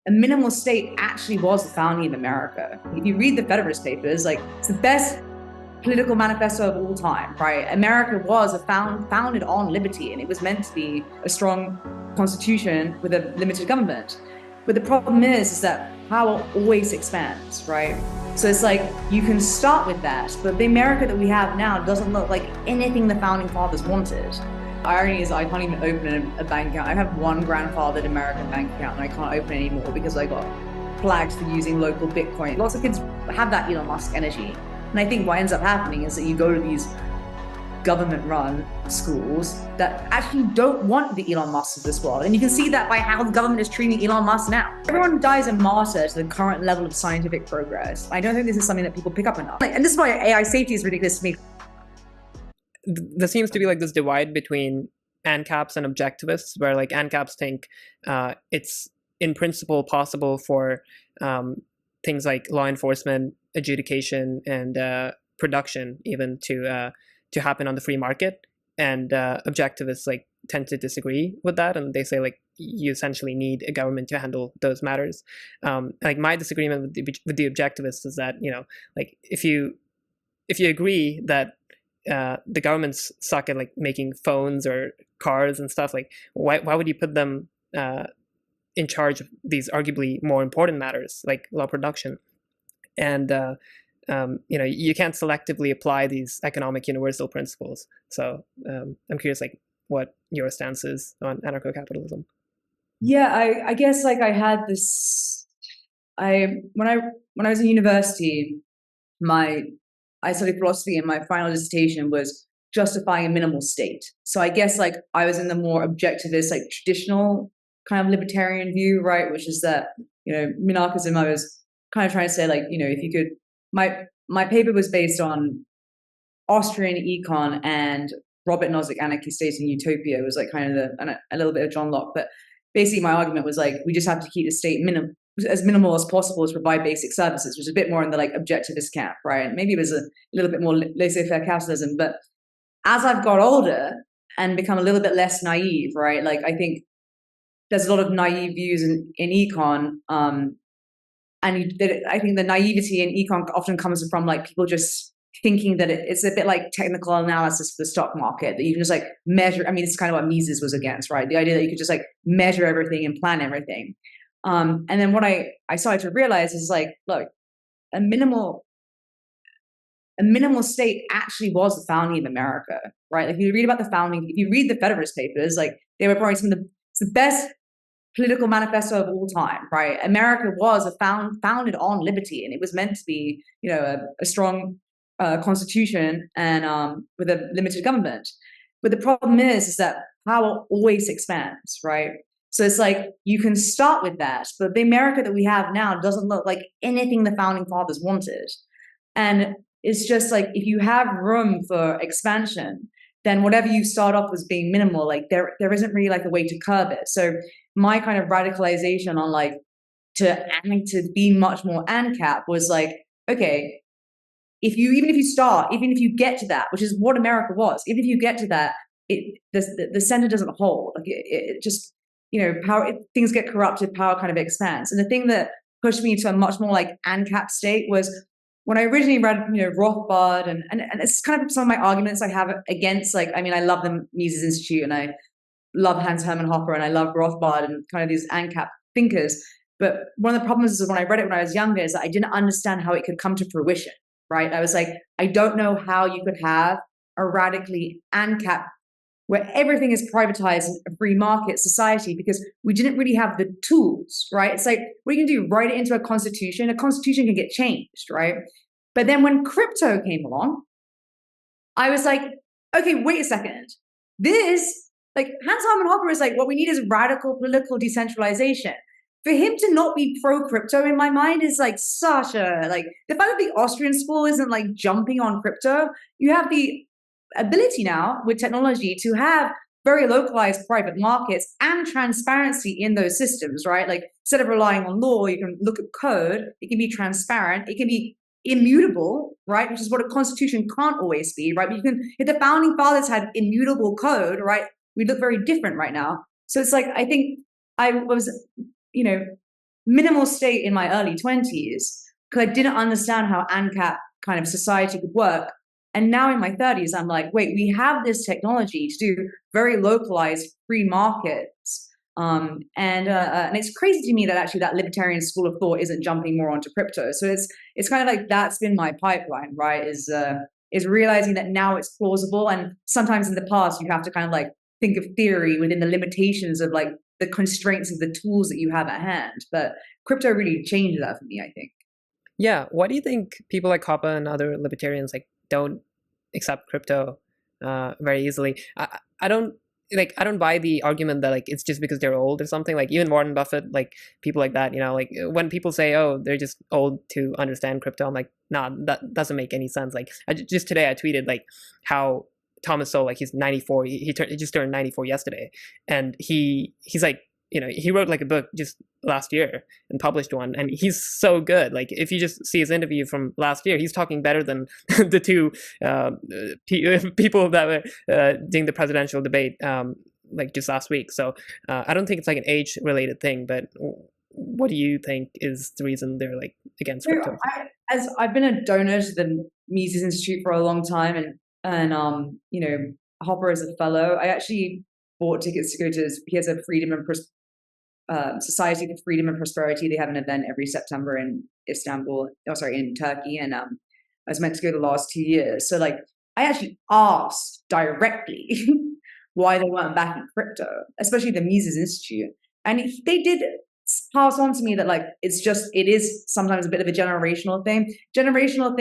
a minimal state actually was the founding of America. If you read the Federalist Papers, like, it's the best political manifesto of all time, right? America was founded on liberty, and it was meant to be a strong constitution with a limited government. But the problem is that power always expands, right? So it's like, you can start with that, but the America that we have now doesn't look like anything the founding fathers wanted. Irony is I can't even open a bank account. I have one grandfathered American bank account and I can't open it anymore because I got flagged for using local Bitcoin. Lots of kids have that Elon Musk energy. And I think what ends up happening is that you go to these government-run schools that actually don't want the Elon Musk of this world. And you can see that by how the government is treating Elon Musk now. Everyone dies a martyr to the current level of scientific progress. I don't think this is something that people pick up enough. And this is why AI safety is ridiculous to me. There seems to be like this divide between ANCAPs and objectivists, where like ANCAPs think it's in principle possible for things like law enforcement, adjudication, and production even to happen on the free market, and objectivists like tend to disagree with that, and they say like you essentially need a government to handle those matters. Like my disagreement with the objectivists is that, you know, like if you agree that the governments suck at like making phones or cars and stuff, like why would you put them in charge of these arguably more important matters like law production? And you know, you can't selectively apply these economic universal principles. So I'm curious, like, what your stance is on anarcho-capitalism. Yeah, I guess like I had this. When I was in university, I studied philosophy, and my final dissertation was justifying a minimal state. So I guess like I was in the more objectivist, like traditional kind of libertarian view, right? Which is that, you know, anarchism. I was kind of trying to say like, you know, if you could, my paper was based on Austrian econ and Robert Nozick, Anarchy, State and Utopia. It was like kind of a little bit of John Locke, but basically my argument was like, we just have to keep the state as minimal as possible to provide basic services, which is a bit more in the like objectivist camp, right? Maybe it was a little bit more laissez-faire capitalism. But as I've got older and become a little bit less naive, right? Like I think there's a lot of naive views in econ, and I think the naivety in econ often comes from like people just thinking that it's a bit like technical analysis for the stock market, that you can just like measure. I mean, it's kind of what Mises was against, right? The idea that you could just like measure everything and plan everything. And then what I started to realize is like, look, a minimal state actually was the founding of America, right? Like if you read about the founding, if you read the Federalist Papers, like they were probably it's the best political manifesto of all time, right? America was founded on liberty, and it was meant to be, you know, a strong constitution and with a limited government. But the problem is that power always expands, right? So it's like, you can start with that, but the America that we have now doesn't look like anything the founding fathers wanted. And it's just like, if you have room for expansion, then whatever you start off as being minimal, like there isn't really like a way to curb it. So my kind of radicalization on like to be much more ANCAP was like, okay, even if you get to that, which is what America was, even if you get to that, the center doesn't hold. Like it just, you know, things get corrupted, power kind of expands. And the thing that pushed me to a much more like ANCAP state was when I originally read, you know, Rothbard, and it's kind of some of my arguments I have against, like, I mean, I love the Mises Institute, and I love Hans Hermann Hoppe, and I love Rothbard and kind of these ANCAP thinkers. But one of the problems is when I read it when I was younger is that I didn't understand how it could come to fruition, right? I was like, I don't know how you could have a radically ANCAP where everything is privatized in a free market society, because we didn't really have the tools, right? It's like, what you can do, write it into a constitution can get changed, right? But then when crypto came along, I was like, okay, wait a second. This, like, Hans Hermann Hoppe is like, what we need is radical political decentralization. For him to not be pro-crypto in my mind is like such a, like, the fact that the Austrian school isn't like jumping on crypto, you have the ability now with technology to have very localized private markets and transparency in those systems, right? Like instead of relying on law, you can look at code, it can be transparent, it can be immutable, right? Which is what a constitution can't always be, right? But you can, if the founding fathers had immutable code, right, we'd look very different right now. So it's like, I think I was, you know, minimal state in my early 20s because I didn't understand how ANCAP kind of society could work. And now in my 30s, I'm like, wait, we have this technology to do very localized free markets. And it's crazy to me that actually that libertarian school of thought isn't jumping more onto crypto. So it's kind of like that's been my pipeline, right? Is realizing that now it's plausible, and sometimes in the past you have to kind of like think of theory within the limitations of like the constraints of the tools that you have at hand. But crypto really changed that for me, I think. Yeah. Why do you think people like Hoppe and other libertarians like don't accept crypto very easily? I don't buy the argument that like it's just because they're old or something. Like even Warren Buffett, like people like that, like when people say, oh, they're just old to understand crypto, I'm like, nah, that doesn't make any sense. Like just today I tweeted like how Thomas Sowell, like he's 94, he just turned 94 yesterday, and he's like, he wrote like a book just last year and published one, and he's so good. Like if you just see his interview from last year, he's talking better than the two people that were doing the presidential debate like just last week. So I don't think it's like an age related thing, but what do you think is the reason they're like against crypto? As I've been a donor to the Mises Institute for a long time, and Hopper is a fellow. I actually bought tickets to go to. He has a Society for Freedom and Prosperity. They have an event every September in Istanbul. In Turkey, and I was meant to go the last 2 years. So like, I actually asked directly why they weren't backing crypto, especially the Mises Institute, and they did pass on to me that like it is sometimes a bit of a generational thing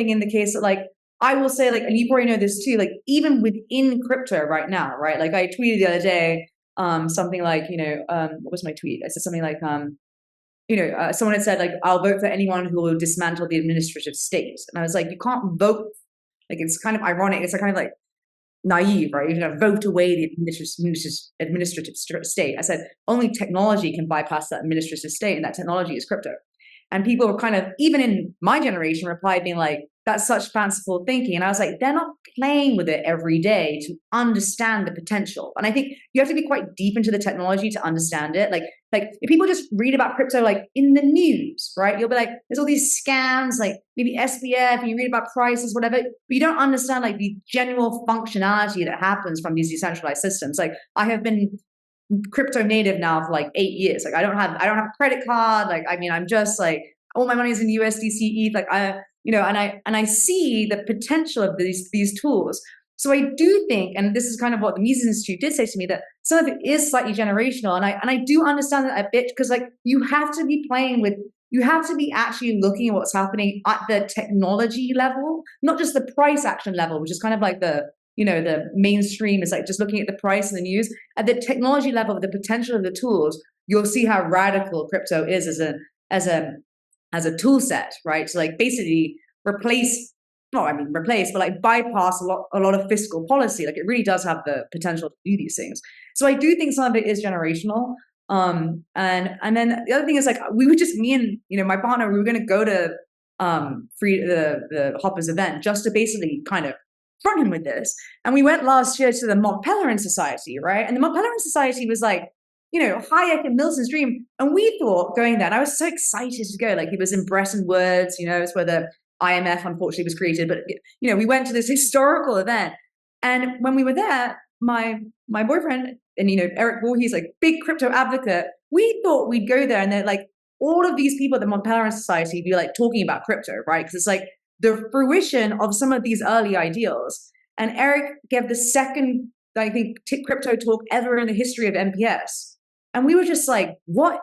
in the case that like I will say like, and you probably know this too, like even within crypto right now, right? Like I tweeted the other day something like, what was my tweet? I said something like, someone had said like, I'll vote for anyone who will dismantle the administrative state. And I was like, you can't vote. Like, it's kind of ironic. It's kind of like naive, right? You're going to vote away the administrative state. I said, only technology can bypass that administrative state, and that technology is crypto. And people were kind of, even in my generation, replied being like, that's such fanciful thinking. And I was like, they're not playing with it every day to understand the potential. And I think you have to be quite deep into the technology to understand it. Like if people just read about crypto, like in the news, right? You'll be like, there's all these scams, like maybe SBF, and you read about prices, whatever, but you don't understand like the general functionality that happens from these decentralized systems. Like I have been crypto native now for like 8 years. Like I don't have a credit card. Like, I mean, I'm just like, all my money is in USDC ETH. Like and I see the potential of these tools. So I do think, and this is kind of what the Mises Institute did say to me, that some of it is slightly generational. And I do understand that a bit, because like you have to be actually looking at what's happening at the technology level, not just the price action level, which is kind of like the mainstream is like just looking at the price in the news. At the technology level, the potential of the tools, you'll see how radical crypto is as a tool set, right? So like basically but like bypass a lot of fiscal policy. Like it really does have the potential to do these things. So I do think some of it is generational. And then the other thing is like we were just, me and my partner, we were going to go to the Hopper's event just to basically kind of front him with this. And we went last year to the Mont Pelerin Society, right? And the Mont Pelerin Society was like, Hayek and Milton's dream. And we thought going there, and I was so excited to go, like it was in Bretton Woods, it's where the IMF unfortunately was created. But, we went to this historical event. And when we were there, my boyfriend and, Eric Voorhees, like big crypto advocate, we thought we'd go there and then like all of these people at the Mont Pelerin Society be like talking about crypto, right? Because it's like the fruition of some of these early ideals. And Eric gave the second, I think, crypto talk ever in the history of MPS. And we were just like, what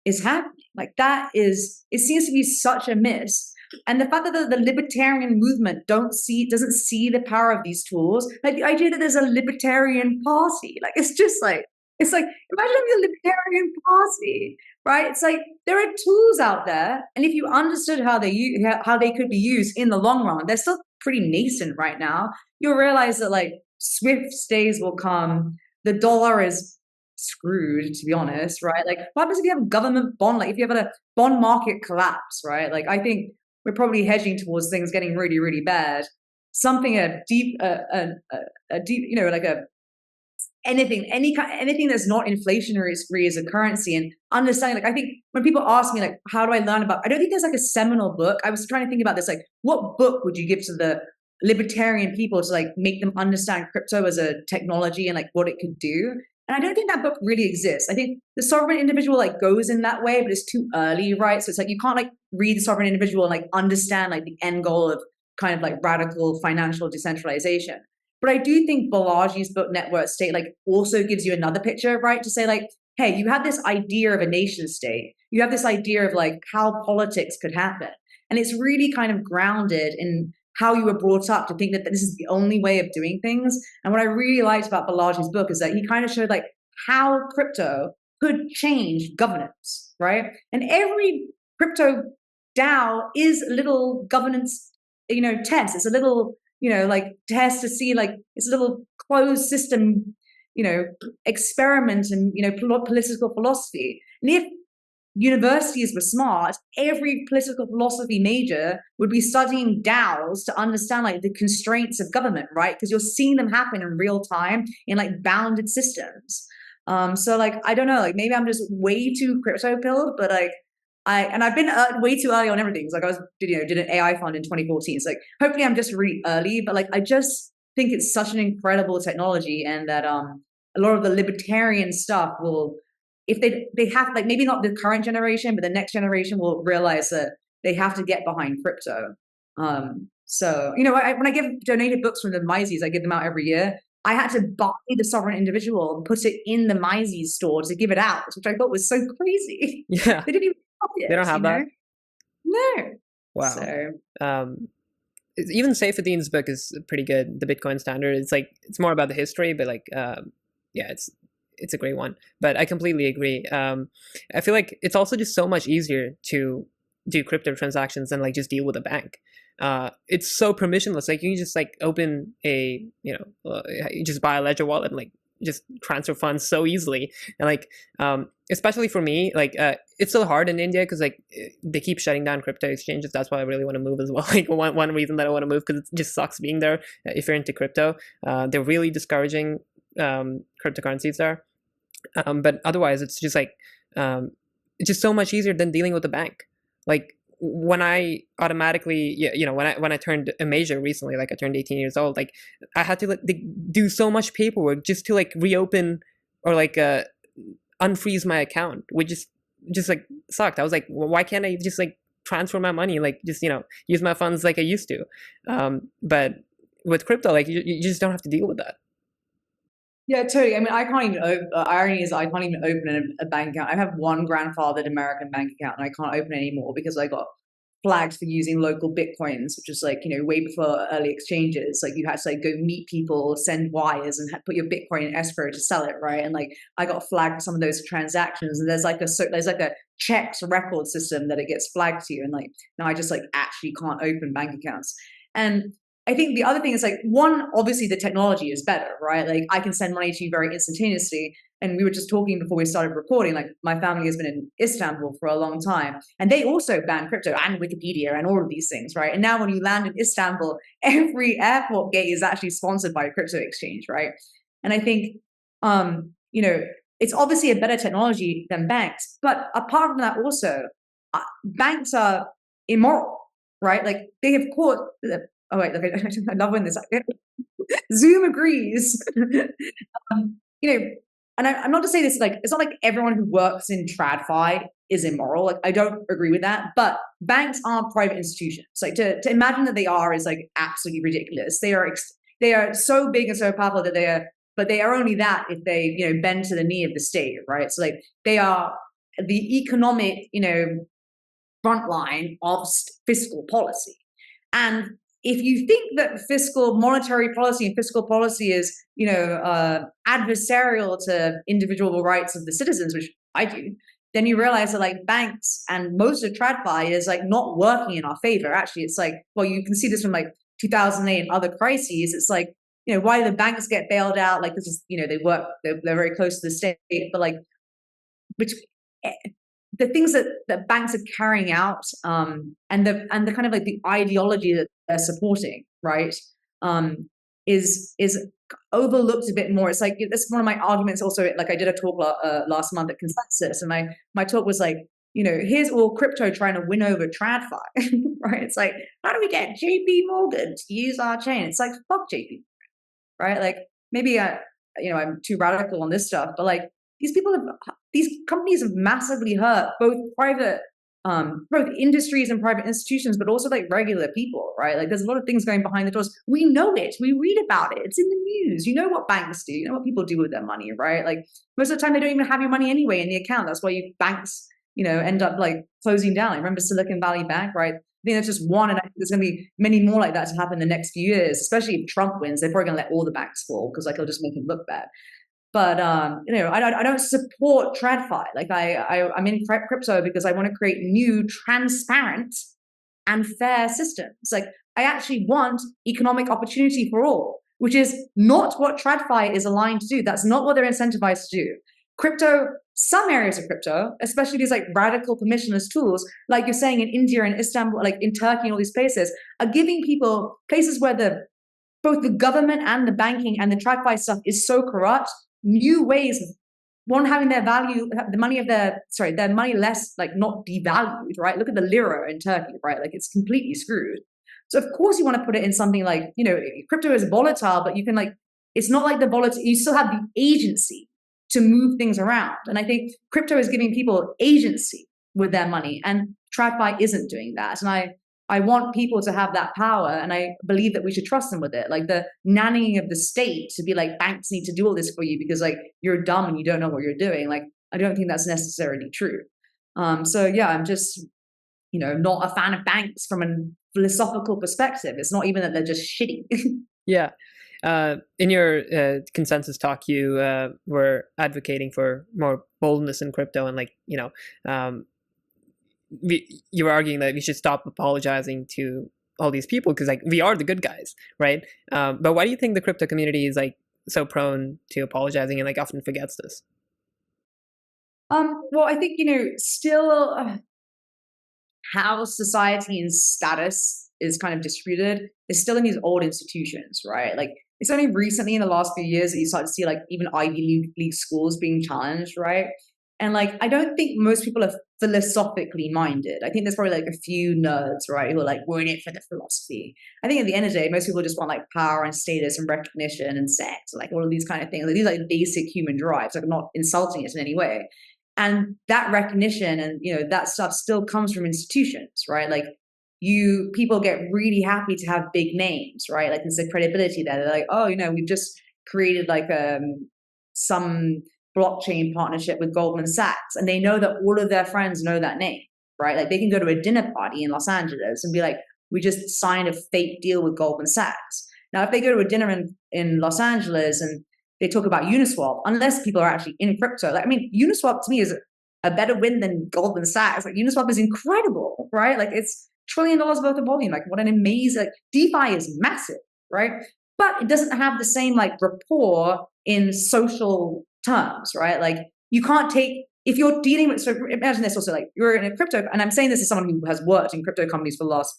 is happening? Like it seems to be such a miss. And the fact that the libertarian movement doesn't see the power of these tools, like the idea that there's a libertarian party, like it's like imagine having a libertarian party, right? It's like there are tools out there, and if you understood how they could be used in the long run, they're still pretty nascent right now. You'll realize that like swift days will come. The dollar is screwed, to be honest, right? Like what happens if you have a government bond, like if you have a bond market collapse, right? Like I think we're probably hedging towards things getting really, really bad. Something like a anything that's not inflationary as a currency, and understanding, like, I think when people ask me, like, how do I learn about, I don't think there's like a seminal book. I was trying to think about this, like, what book would you give to the libertarian people to like make them understand crypto as a technology and like what it could do? And I don't think that book really exists. I think The Sovereign Individual like goes in that way, but it's too early, right? So it's like you can't like read The Sovereign Individual and like understand like the end goal of kind of like radical financial decentralization. But I do think Balaji's book Network State like also gives you another picture, right? To say like, hey, you have this idea of a nation state. You have this idea of like how politics could happen. And it's really kind of grounded in how you were brought up to think that this is the only way of doing things. And what I really liked about Balaji's book is that he kind of showed like how crypto could change governance, right? And every crypto DAO is a little governance, test. It's a little, like test to see, like, it's a little closed system, experiment and, political philosophy. And if universities were smart, every political philosophy major would be studying DAOs to understand like the constraints of government, right? Because you're seeing them happen in real time in like bounded systems. So like, I don't know, like maybe I'm just way too crypto pilled, but like I've been way too early on everything. So like I was, did an AI fund in 2014. So like, hopefully I'm just really early, but like, I just think it's such an incredible technology, and that a lot of the libertarian stuff will, if they have, like, maybe not the current generation, but the next generation will realize that they have to get behind crypto. So, when I give donated books from the Mises, I give them out every year. I had to buy The Sovereign Individual and put it in the Mises store to give it out, which I thought was so crazy. Yeah. They didn't even copy it. They don't have that? No. Wow. So, even Saifedean's book is pretty good. The Bitcoin Standard. It's like, it's more about the history, but like, yeah, it's a great one. But I completely agree. I feel like it's also just so much easier to do crypto transactions than like just deal with a bank. It's so permissionless. Like you can just like open a, you just buy a Ledger wallet and like just transfer funds so easily. And like, especially for me, like it's still hard in India because like they keep shutting down crypto exchanges. That's why I really want to move as well. Like one reason that I want to move, because it just sucks being there if you're into crypto. They're really discouraging cryptocurrencies there. But otherwise, it's just like it's just so much easier than dealing with the bank. Like when I automatically, when I turned a major recently, like I turned 18 years old, like I had to like do so much paperwork just to like reopen or like unfreeze my account, which just like sucked. I was like, well, why can't I just like transfer my money, like just use my funds like I used to? But with crypto, like you just don't have to deal with that. Yeah, totally. I mean, I can't even irony is I can't even open a bank account. I have one grandfathered American bank account, and I can't open it anymore because I got flagged for using local bitcoins, which is like, way before early exchanges. Like you had to like go meet people, send wires, and put your Bitcoin in escrow to sell it, right? And like I got flagged for some of those transactions, and there's like a checked record system that it gets flagged to you, and like now I just like actually can't open bank accounts. And I think the other thing is like, one, obviously the technology is better, right? Like I can send money to you very instantaneously. And we were just talking before we started recording, like my family has been in Istanbul for a long time, and they also ban crypto and Wikipedia and all of these things, right? And now when you land in Istanbul, every airport gate is actually sponsored by a crypto exchange, right? And I think, it's obviously a better technology than banks, but apart from that also, banks are immoral, right? Like they have caught oh wait, look, I love when this Zoom agrees. And I'm not to say this, like, it's not like everyone who works in TradFi is immoral. Like, I don't agree with that. But banks are private institutions. Like to imagine that they are is like absolutely ridiculous. They are so big and so powerful that but they are only that if they bend to the knee of the state, right? So like they are the economic front line of fiscal policy. And if you think that monetary policy and fiscal policy is, adversarial to individual rights of the citizens, which I do, then you realize that like banks and most of TradFi is like not working in our favor. Actually, it's like, well, you can see this from like 2008 and other crises. It's like, why do the banks get bailed out? Like this is, they're very close to the state, but like, which the things that banks are carrying out, and the kind of like the ideology that they're supporting, right, is overlooked a bit more. It's like, that's one of my arguments also. Like I did a talk last month at Consensus, and my talk was like, here's all crypto trying to win over TradFi, right? It's like, how do we get JP Morgan to use our chain? It's like, fuck JP, right? Like maybe I'm too radical on this stuff, but like these companies have massively hurt both industries and private institutions, but also like regular people, right? Like there's a lot of things going behind the doors. We know it. We read about it. It's in the news. You know what banks do. You know what people do with their money, right? Like most of the time they don't even have your money anyway in the account. That's why banks, end up like closing down. I remember Silicon Valley Bank, right? I think that's just one, and I think there's going to be many more like that to happen in the next few years, especially if Trump wins. They're probably going to let all the banks fall because like it'll just make him look bad. But I don't support TradFi. Like I'm in crypto because I want to create new, transparent, and fair systems. Like I actually want economic opportunity for all, which is not what TradFi is aligned to do. That's not what they're incentivized to do. Some areas of crypto, especially these like radical permissionless tools, like you're saying in India and Istanbul, like in Turkey and all these places, are giving people places where both the government and the banking and the TradFi stuff is so corrupt, new ways of having their value, their money less, like not devalued, right? Look at the lira in Turkey, right? Like it's completely screwed. So of course you want to put it in something like, crypto is volatile, but you can it's not like the volatile, you still have the agency to move things around. And I think crypto is giving people agency with their money, and TradFi isn't doing that. And I want people to have that power, and I believe that we should trust them with it. Like the nannying of the state to be like, banks need to do all this for you because like you're dumb and you don't know what you're doing. Like, I don't think that's necessarily true. So yeah, I'm just, not a fan of banks from a philosophical perspective. It's not even that they're just shitty. Yeah. In your Consensus talk, you were advocating for more boldness in crypto, and you were arguing that we should stop apologizing to all these people because we are the good guys, right? But why do you think the crypto community is so prone to apologizing and often forgets this? Well, I think still how society and status is kind of distributed is still in these old institutions, right? Like it's only recently in the last few years that you start to see even Ivy League schools being challenged, right? And I don't think most people are philosophically minded. I think there's probably a few nerds, right, who are we're in it for the philosophy. I think at the end of the day, most people just want power and status and recognition and sex, all of these kind of things. These are basic human drives. I'm not insulting it in any way. And that recognition and that stuff still comes from institutions, right? People get really happy to have big names, right? There's a credibility there. They're oh, we've just created some blockchain partnership with Goldman Sachs, and they know that all of their friends know that name, right? They can go to a dinner party in Los Angeles and be we just signed a fake deal with Goldman Sachs. Now, if they go to a dinner in Los Angeles and they talk about Uniswap, unless people are actually in crypto, Uniswap to me is a better win than Goldman Sachs. Uniswap is incredible, right? It's $1 trillion worth of volume. What an amazing, DeFi is massive, right? But it doesn't have the same rapport in social terms, right? You can't take, if you're dealing with, so imagine this also, you're in a crypto, and I'm saying this as someone who has worked in crypto companies for the last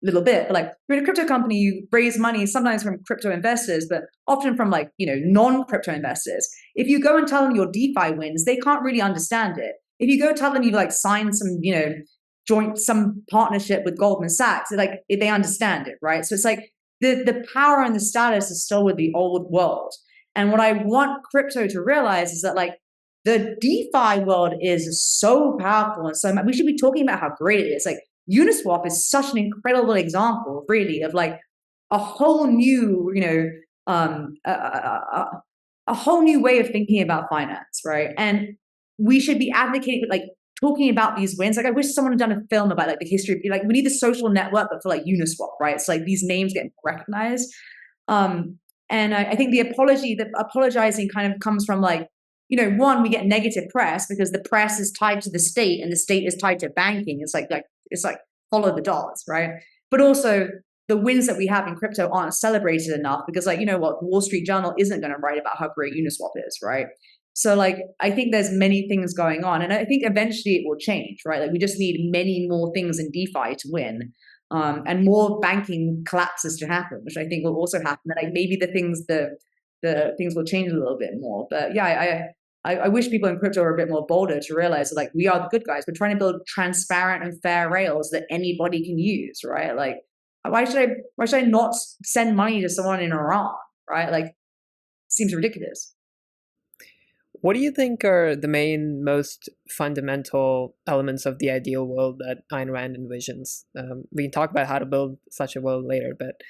little bit, but you're in a crypto company, you raise money sometimes from crypto investors, but often from non-crypto investors. If you go and tell them your DeFi wins, they can't really understand it. If you go tell them you've signed some, some partnership with Goldman Sachs, they understand it, right? So it's the power and the status is still with the old world. And what I want crypto to realize is that the DeFi world is so powerful, and so we should be talking about how great it is. Uniswap is such an incredible example, really, of a whole new, a whole new way of thinking about finance, right? And we should be advocating, talking about these wins. I wish someone had done a film about the history. We need the social network, but for Uniswap, right? It's these names getting recognized. And I think the apologizing kind of comes from one, we get negative press because the press is tied to the state and the state is tied to banking. It's follow the dots, right? But also the wins that we have in crypto aren't celebrated enough because Wall Street Journal isn't going to write about how great Uniswap is, right? So I think there's many things going on, and I think eventually it will change, right? We just need many more things in DeFi to win. and more banking collapses to happen, which I think will also happen. That like maybe the things will change a little bit more. But yeah, I wish people in crypto were a bit more bolder to realize that like we are the good guys. We're trying to build transparent and fair rails that anybody can use, right? Like why should I not send money to someone in Iran, right? Like seems ridiculous. What do you think are the most fundamental elements of the ideal world that Ayn Rand envisions? We can talk about how to build such a world later, but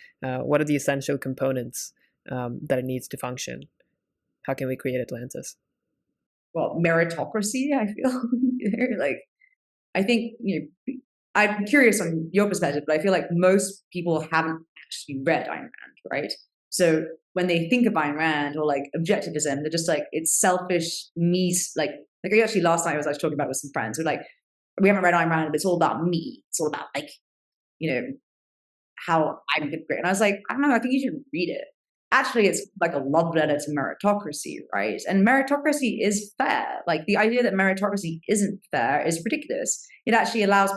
what are the essential components that it needs to function? How can we create Atlantis? Well, meritocracy, I feel like I think I'm curious on your perspective, but I feel like most people haven't actually read Ayn Rand, right? So when they think of Ayn Rand or like objectivism, they're just like, it's selfish, me, like actually last night I was talking about with some friends who like, we haven't read Ayn Rand, but it's all about me. It's all about like, how I'm great. And I was like, I don't know, I think you should read it. Actually, it's like a love letter to meritocracy, right? And meritocracy is fair. Like the idea that meritocracy isn't fair is ridiculous. It actually allows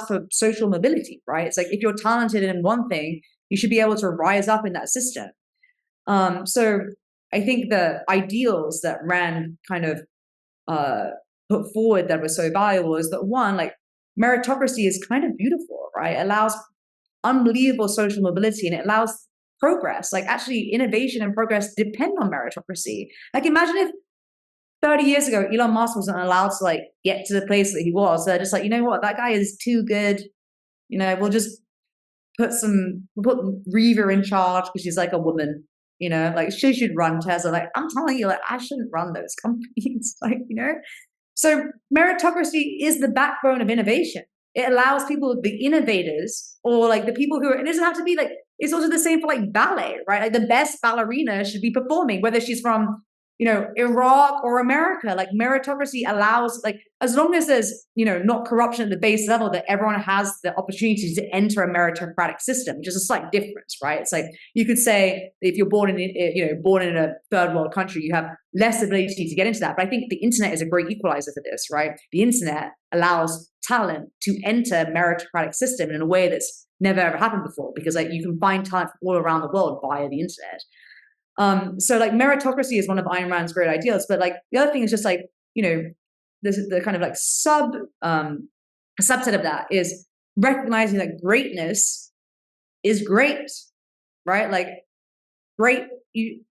for social mobility, right? It's like if you're talented in one thing, you should be able to rise up in that system. So I think the ideals that Rand kind of put forward that were so valuable is that one, like meritocracy is kind of beautiful, right? It allows unbelievable social mobility and it allows progress. Like actually innovation and progress depend on meritocracy. Like imagine if 30 years ago Elon Musk wasn't allowed to like get to the place that he was. They're just like, you know what, that guy is too good. We'll just put Riva in charge because she's like a woman. Like she should run Tesla. Like I'm telling you, like I shouldn't run those companies. Like so meritocracy is the backbone of innovation. It allows people, the innovators, or like the people who are, it doesn't have to be like, it's also the same for like ballet, right? Like the best ballerina should be performing, whether she's from, Iraq or America. Like meritocracy allows, like, as long as there's, not corruption at the base level, that everyone has the opportunity to enter a meritocratic system, which is a slight difference, right? It's like, you could say if you're born in a third world country, you have less ability to get into that. But I think the internet is a great equalizer for this, right? The internet allows talent to enter a meritocratic system in a way that's never ever happened before, because like you can find talent from all around the world via the internet. So like meritocracy is one of Ayn Rand's great ideals, but like the other thing is just like, there's the kind of like subset of that is recognizing that greatness is great, right? Like great,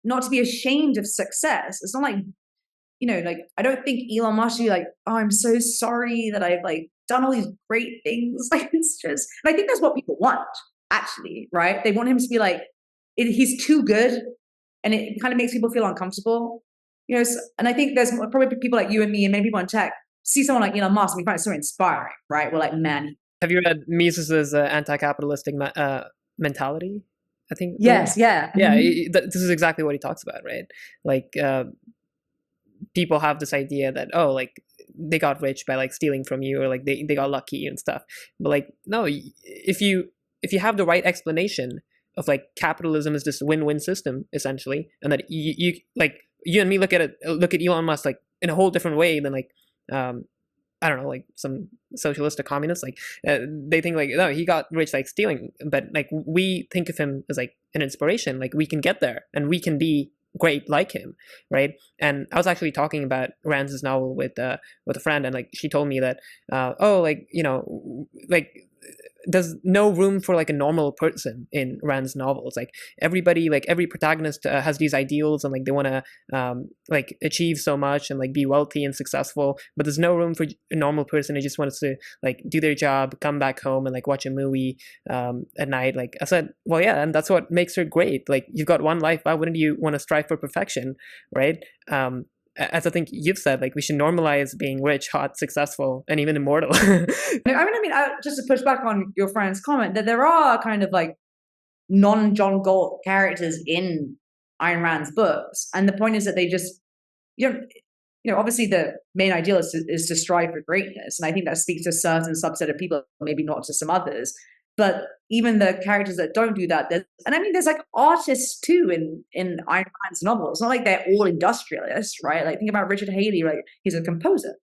not to be ashamed of success. It's not like, like I don't think Elon Musk should be like, oh, I'm so sorry that I've like done all these great things. Like it's just, and I think that's what people want, actually, right? They want him to be like, he's too good. And it kind of makes people feel uncomfortable, and I think there's probably people like you and me and many people in tech see someone like Elon Musk and we find it so inspiring, right? We're like, man. Have you read Mises's anti-capitalistic mentality? I think. Yes, yeah. Yeah, this is exactly what he talks about, right? Like people have this idea that, oh, like they got rich by like stealing from you, or like they got lucky and stuff. But like, no, if you have the right explanation of like capitalism is this win-win system essentially, and that you and me look at Elon Musk like in a whole different way than like I don't know, like some socialist or communist, like they think like, no, he got rich like stealing, but like we think of him as like an inspiration, like we can get there and we can be great like him, right? And I was actually talking about Rand's novel with a friend, and like she told me that there's no room for like a normal person in Rand's novels. Like everybody, like every protagonist has these ideals and like they want to like achieve so much and like be wealthy and successful, but there's no room for a normal person who just wants to like do their job, come back home and like watch a movie at night. Like I said, well, yeah, and that's what makes her great. Like you've got one life, why wouldn't you want to strive for perfection, right? As I think you've said, like we should normalize being rich, hot, successful, and even immortal. Just to push back on your friend's comment, that there are kind of like non-John Galt characters in Ayn Rand's books, and the point is that they just, obviously the main ideal is to strive for greatness, and I think that speaks to a certain subset of people, maybe not to some others. But even the characters that don't do that, there's like artists too in Ayn Rand's novels. It's not like they're all industrialists, right? Like think about Richard Haley, right? He's a composer.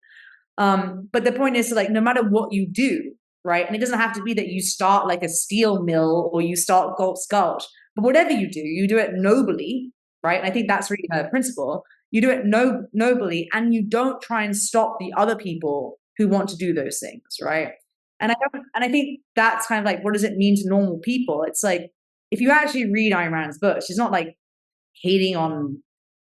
But the point is like no matter what you do, right? And it doesn't have to be that you start like a steel mill or you start Golf Gulch, but whatever you do it nobly, right? And I think that's really her principle. You do it nobly, and you don't try and stop the other people who want to do those things, right? And I think that's kind of like, what does it mean to normal people? It's like, if you actually read Ayn Rand's book, she's not like hating on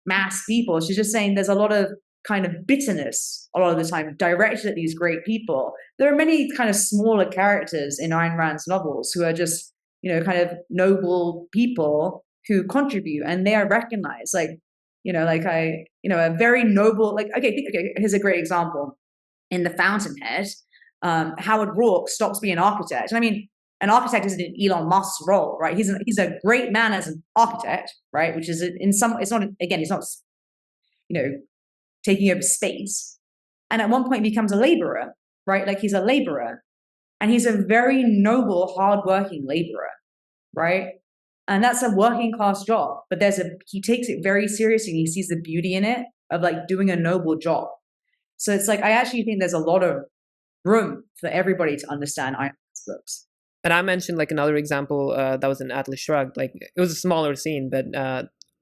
mass people. She's just saying there's a lot of kind of bitterness a lot of the time directed at these great people. There are many kind of smaller characters in Ayn Rand's novels who are just, kind of noble people who contribute, and they are recognized. Like, a very noble, like, okay, here's a great example. In The Fountainhead, Howard Rourke stops being an architect. And I mean, an architect isn't an Elon Musk's role, right? He's a great man as an architect, right? Which is it's not, again, he's not, taking over space. And at one point he becomes a laborer, right? Like, he's a laborer, and he's a very noble, hardworking laborer, right? And that's a working class job, but he takes it very seriously, and he sees the beauty in it of like doing a noble job. So it's like, I actually think there's a lot of room for everybody to understand Ayn Rand's books. And I mentioned like another example that was in Atlas Shrugged. Like, it was a smaller scene, but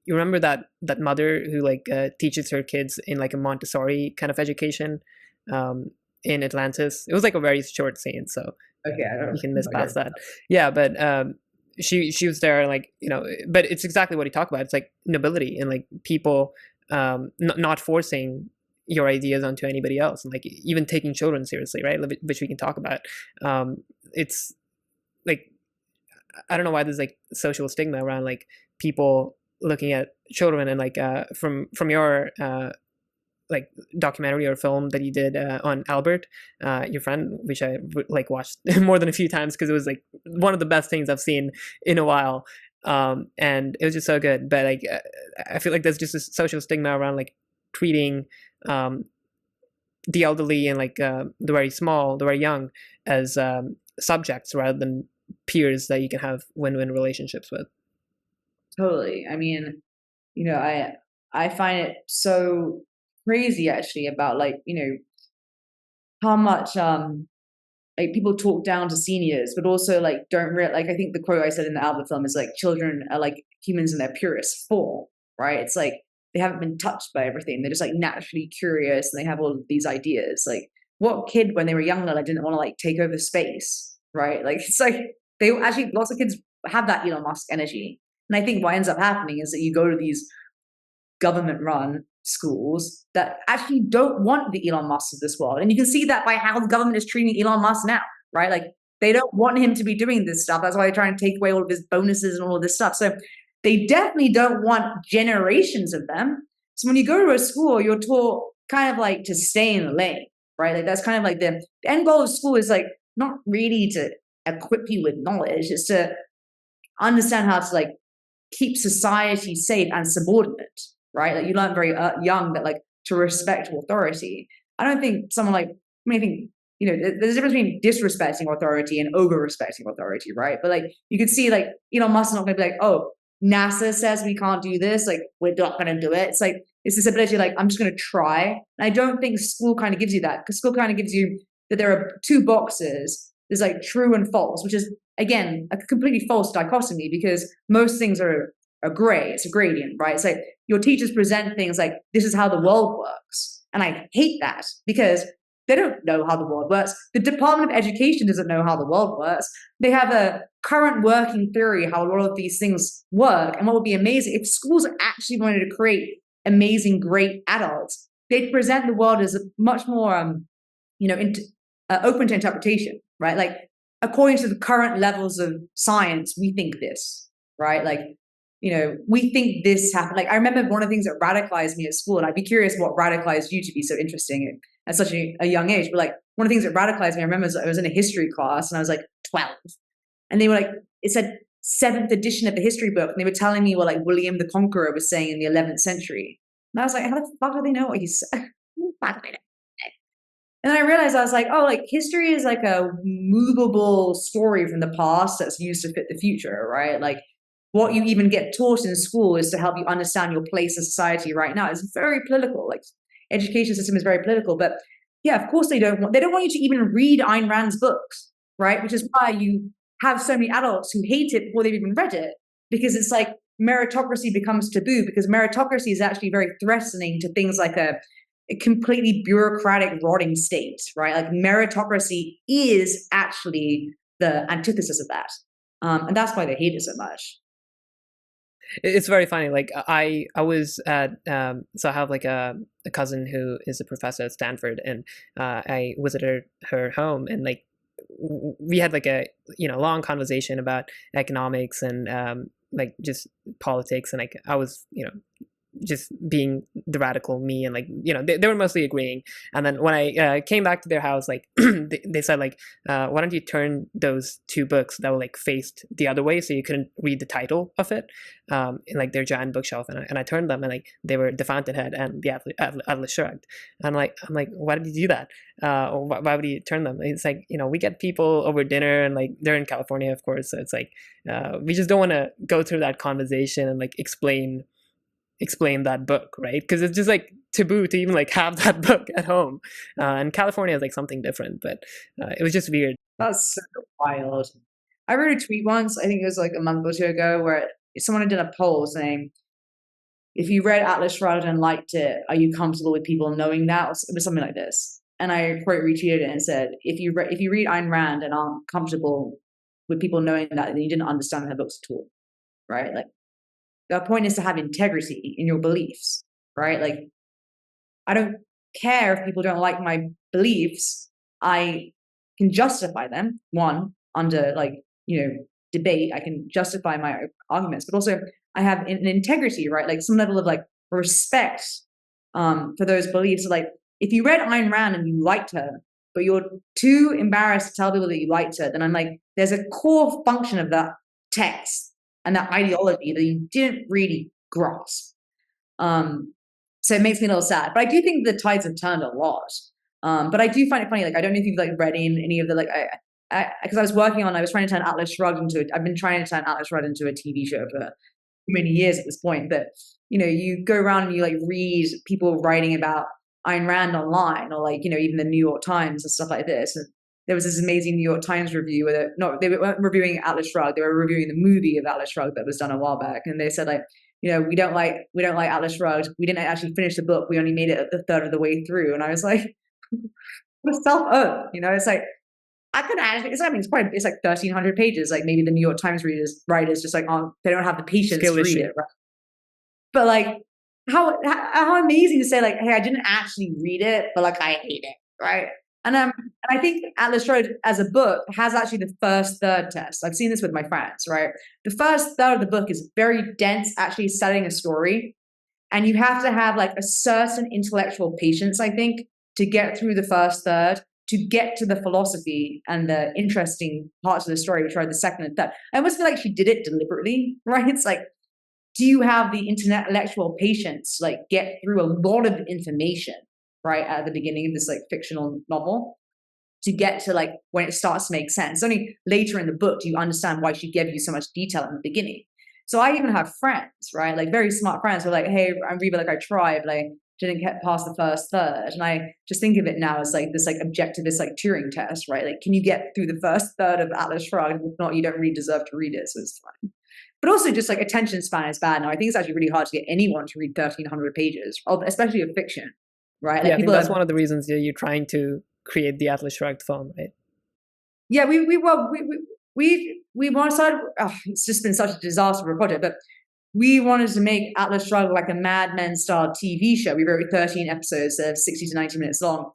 you remember that mother who like teaches her kids in like a Montessori kind of education in Atlantis. It was like a very short scene, so okay, you can miss past that. Yeah, but she was there, like, but it's exactly what he talked about. It's like nobility and like people not forcing your ideas onto anybody else, and like even taking children seriously, right? Which we can talk about. It's like, I don't know why there's like social stigma around like people looking at children, and like from your like documentary or film that you did on Albert, your friend, which I like watched more than a few times because it was like one of the best things I've seen in a while, and it was just so good. But like I feel like there's just a social stigma around like treating the elderly and like the very small, the very young as subjects rather than peers that you can have win-win relationships with. Totally. I mean, I find it so crazy actually about like, how much like people talk down to seniors, but also like don't like, I think the quote I said in the Albert film is like, children are like humans in their purest form, right? It's like they haven't been touched by everything. They're just like naturally curious, and they have all of these ideas. Like, what kid when they were younger like didn't want to like take over space, right? Like, it's like they actually, lots of kids have that Elon Musk energy. And I think what ends up happening is that you go to these government-run schools that actually don't want the Elon Musk of this world. And you can see that by how the government is treating Elon Musk now, right? Like, they don't want him to be doing this stuff. That's why they're trying to take away all of his bonuses and all of this stuff. So they definitely don't want generations of them. So when you go to a school, you're taught kind of like to stay in the lane, right? Like, that's kind of like the end goal of school is like not really to equip you with knowledge. It's to understand how to like keep society safe and subordinate, right? Like, you learn very young that like to respect authority. I don't think someone like, I think, there's a difference between disrespecting authority and over-respecting authority, right? But like, you could see like Elon Musk not going to be like, oh, NASA says we can't do this, like we're not going to do it. It's like, it's this ability like, I'm just going to try. And I don't think school kind of gives you that, because school kind of gives you that there are two boxes. There's like true and false, which is, again, a completely false dichotomy, because most things are gray. It's a gradient, right? It's like your teachers present things like, this is how the world works. And I hate that, because they don't know how the world works. The Department of Education doesn't know how the world works. They have a current working theory how a lot of these things work. And what would be amazing, if schools actually wanted to create amazing, great adults, they'd present the world as much more, open to interpretation, right? Like, according to the current levels of science, we think this, right? Like, we think this happened. Like, I remember one of the things that radicalized me at school, and I'd be curious what radicalized you to be so interesting at such a young age. But like, one of the things that radicalized me, I remember I was in a history class and I was like 12. And they were like, it said 7th edition of the history book. And they were telling me what like William the Conqueror was saying in the 11th century. And I was like, how the fuck do they know what he said? And then I realized, I was like, oh, like history is like a movable story from the past that's used to fit the future, right? Like, what you even get taught in school is to help you understand your place in society right now. It's very political. Like, education system is very political. But yeah, of course they don't want you to even read Ayn Rand's books, right? Which is why you have so many adults who hate it before they've even read it, because it's like meritocracy becomes taboo, because meritocracy is actually very threatening to things like a completely bureaucratic, rotting state, right? Like meritocracy is actually the antithesis of that. And that's why they hate it so much. It's very funny. Like I was at so I have like a cousin who is a professor at Stanford, and I visited her home, and like we had like a long conversation about economics and like just politics, and like I was just being the radical me, and like they were mostly agreeing. And then when I came back to their house, like they said like why don't you turn those two books that were like faced the other way so you couldn't read the title of it in like their giant bookshelf, and I turned them, and like they were The Fountainhead and the Atlas Shrugged. And I'm like why did you do that? Why would you turn them? It's like we get people over dinner, and like they're in California, of course, so it's like we just don't want to go through that conversation and like explain that book, right? Because it's just like taboo to even like have that book at home. And California is like something different, but it was just weird. That's so wild. I wrote a tweet once, I think it was like a month or two ago, where someone did a poll saying, if you read Atlas Shrugged and liked it, are you comfortable with people knowing that? It was something like this. And I quote retweeted it and said, if you read Ayn Rand and aren't comfortable with people knowing that, then you didn't understand her books at all, right? Like, the point is to have integrity in your beliefs, right? Like, I don't care if people don't like my beliefs. I can justify them, one, under like, debate. I can justify my arguments, but also I have an integrity, right? Like some level of like respect for those beliefs. Like if you read Ayn Rand and you liked her, but you're too embarrassed to tell people that you liked her, then I'm like, there's a core function of that text and that ideology that you didn't really grasp. So it makes me a little sad. But I do think the tides have turned a lot. But I do find it funny. Like I don't know if you've like read in any of the like because I was trying to turn Atlas Shrugged I've been trying to turn Atlas Shrugged into a TV show for many years at this point. But you go around and you like read people writing about Ayn Rand online, or like even the New York Times and stuff like this. And there was this amazing New York Times review where they weren't reviewing Atlas Shrugged, they were reviewing the movie of Atlas Shrugged that was done a while back, and they said like, we don't like Atlas Shrugged. We didn't actually finish the book. We only made it at the third of the way through. And I was like, what a self-own, it's like, I could actually, it's like 1,300 pages. Like maybe the New York Times writers just like, they don't have the patience to read it. Right? But like, how amazing to say like, hey, I didn't actually read it, but like I hate it, right? And I think Atlas Shrugged as a book has actually the first third test. I've seen this with my friends, right? The first third of the book is very dense, actually setting a story, and you have to have like a certain intellectual patience, I think, to get through the first third, to get to the philosophy and the interesting parts of the story, which are the second and third. I almost feel like she did it deliberately, right? It's like, do you have the intellectual patience to like get through a lot of information, right, at the beginning of this like fictional novel, to get to like when it starts to make sense? Only later in the book do you understand why she gave you so much detail in the beginning. So I even have friends, right, like very smart friends who are like, hey, I'm Riva, like I tried, but I didn't get past the first third. And I just think of it now as like this like objectivist like Turing test, right? Like, can you get through the first third of Atlas Shrugged? If not, you don't really deserve to read it, so it's fine. But also just like attention span is bad now. I think it's actually really hard to get anyone to read 1,300 pages, especially of fiction, right? Like yeah, I think that's one of the reasons you're trying to create the Atlas Shrugged film, right? Yeah, we wanted. It's just been such a disaster of a project, but we wanted to make Atlas Shrugged like a Mad Men style TV show. We wrote 13 episodes, 60 to 90 minutes long,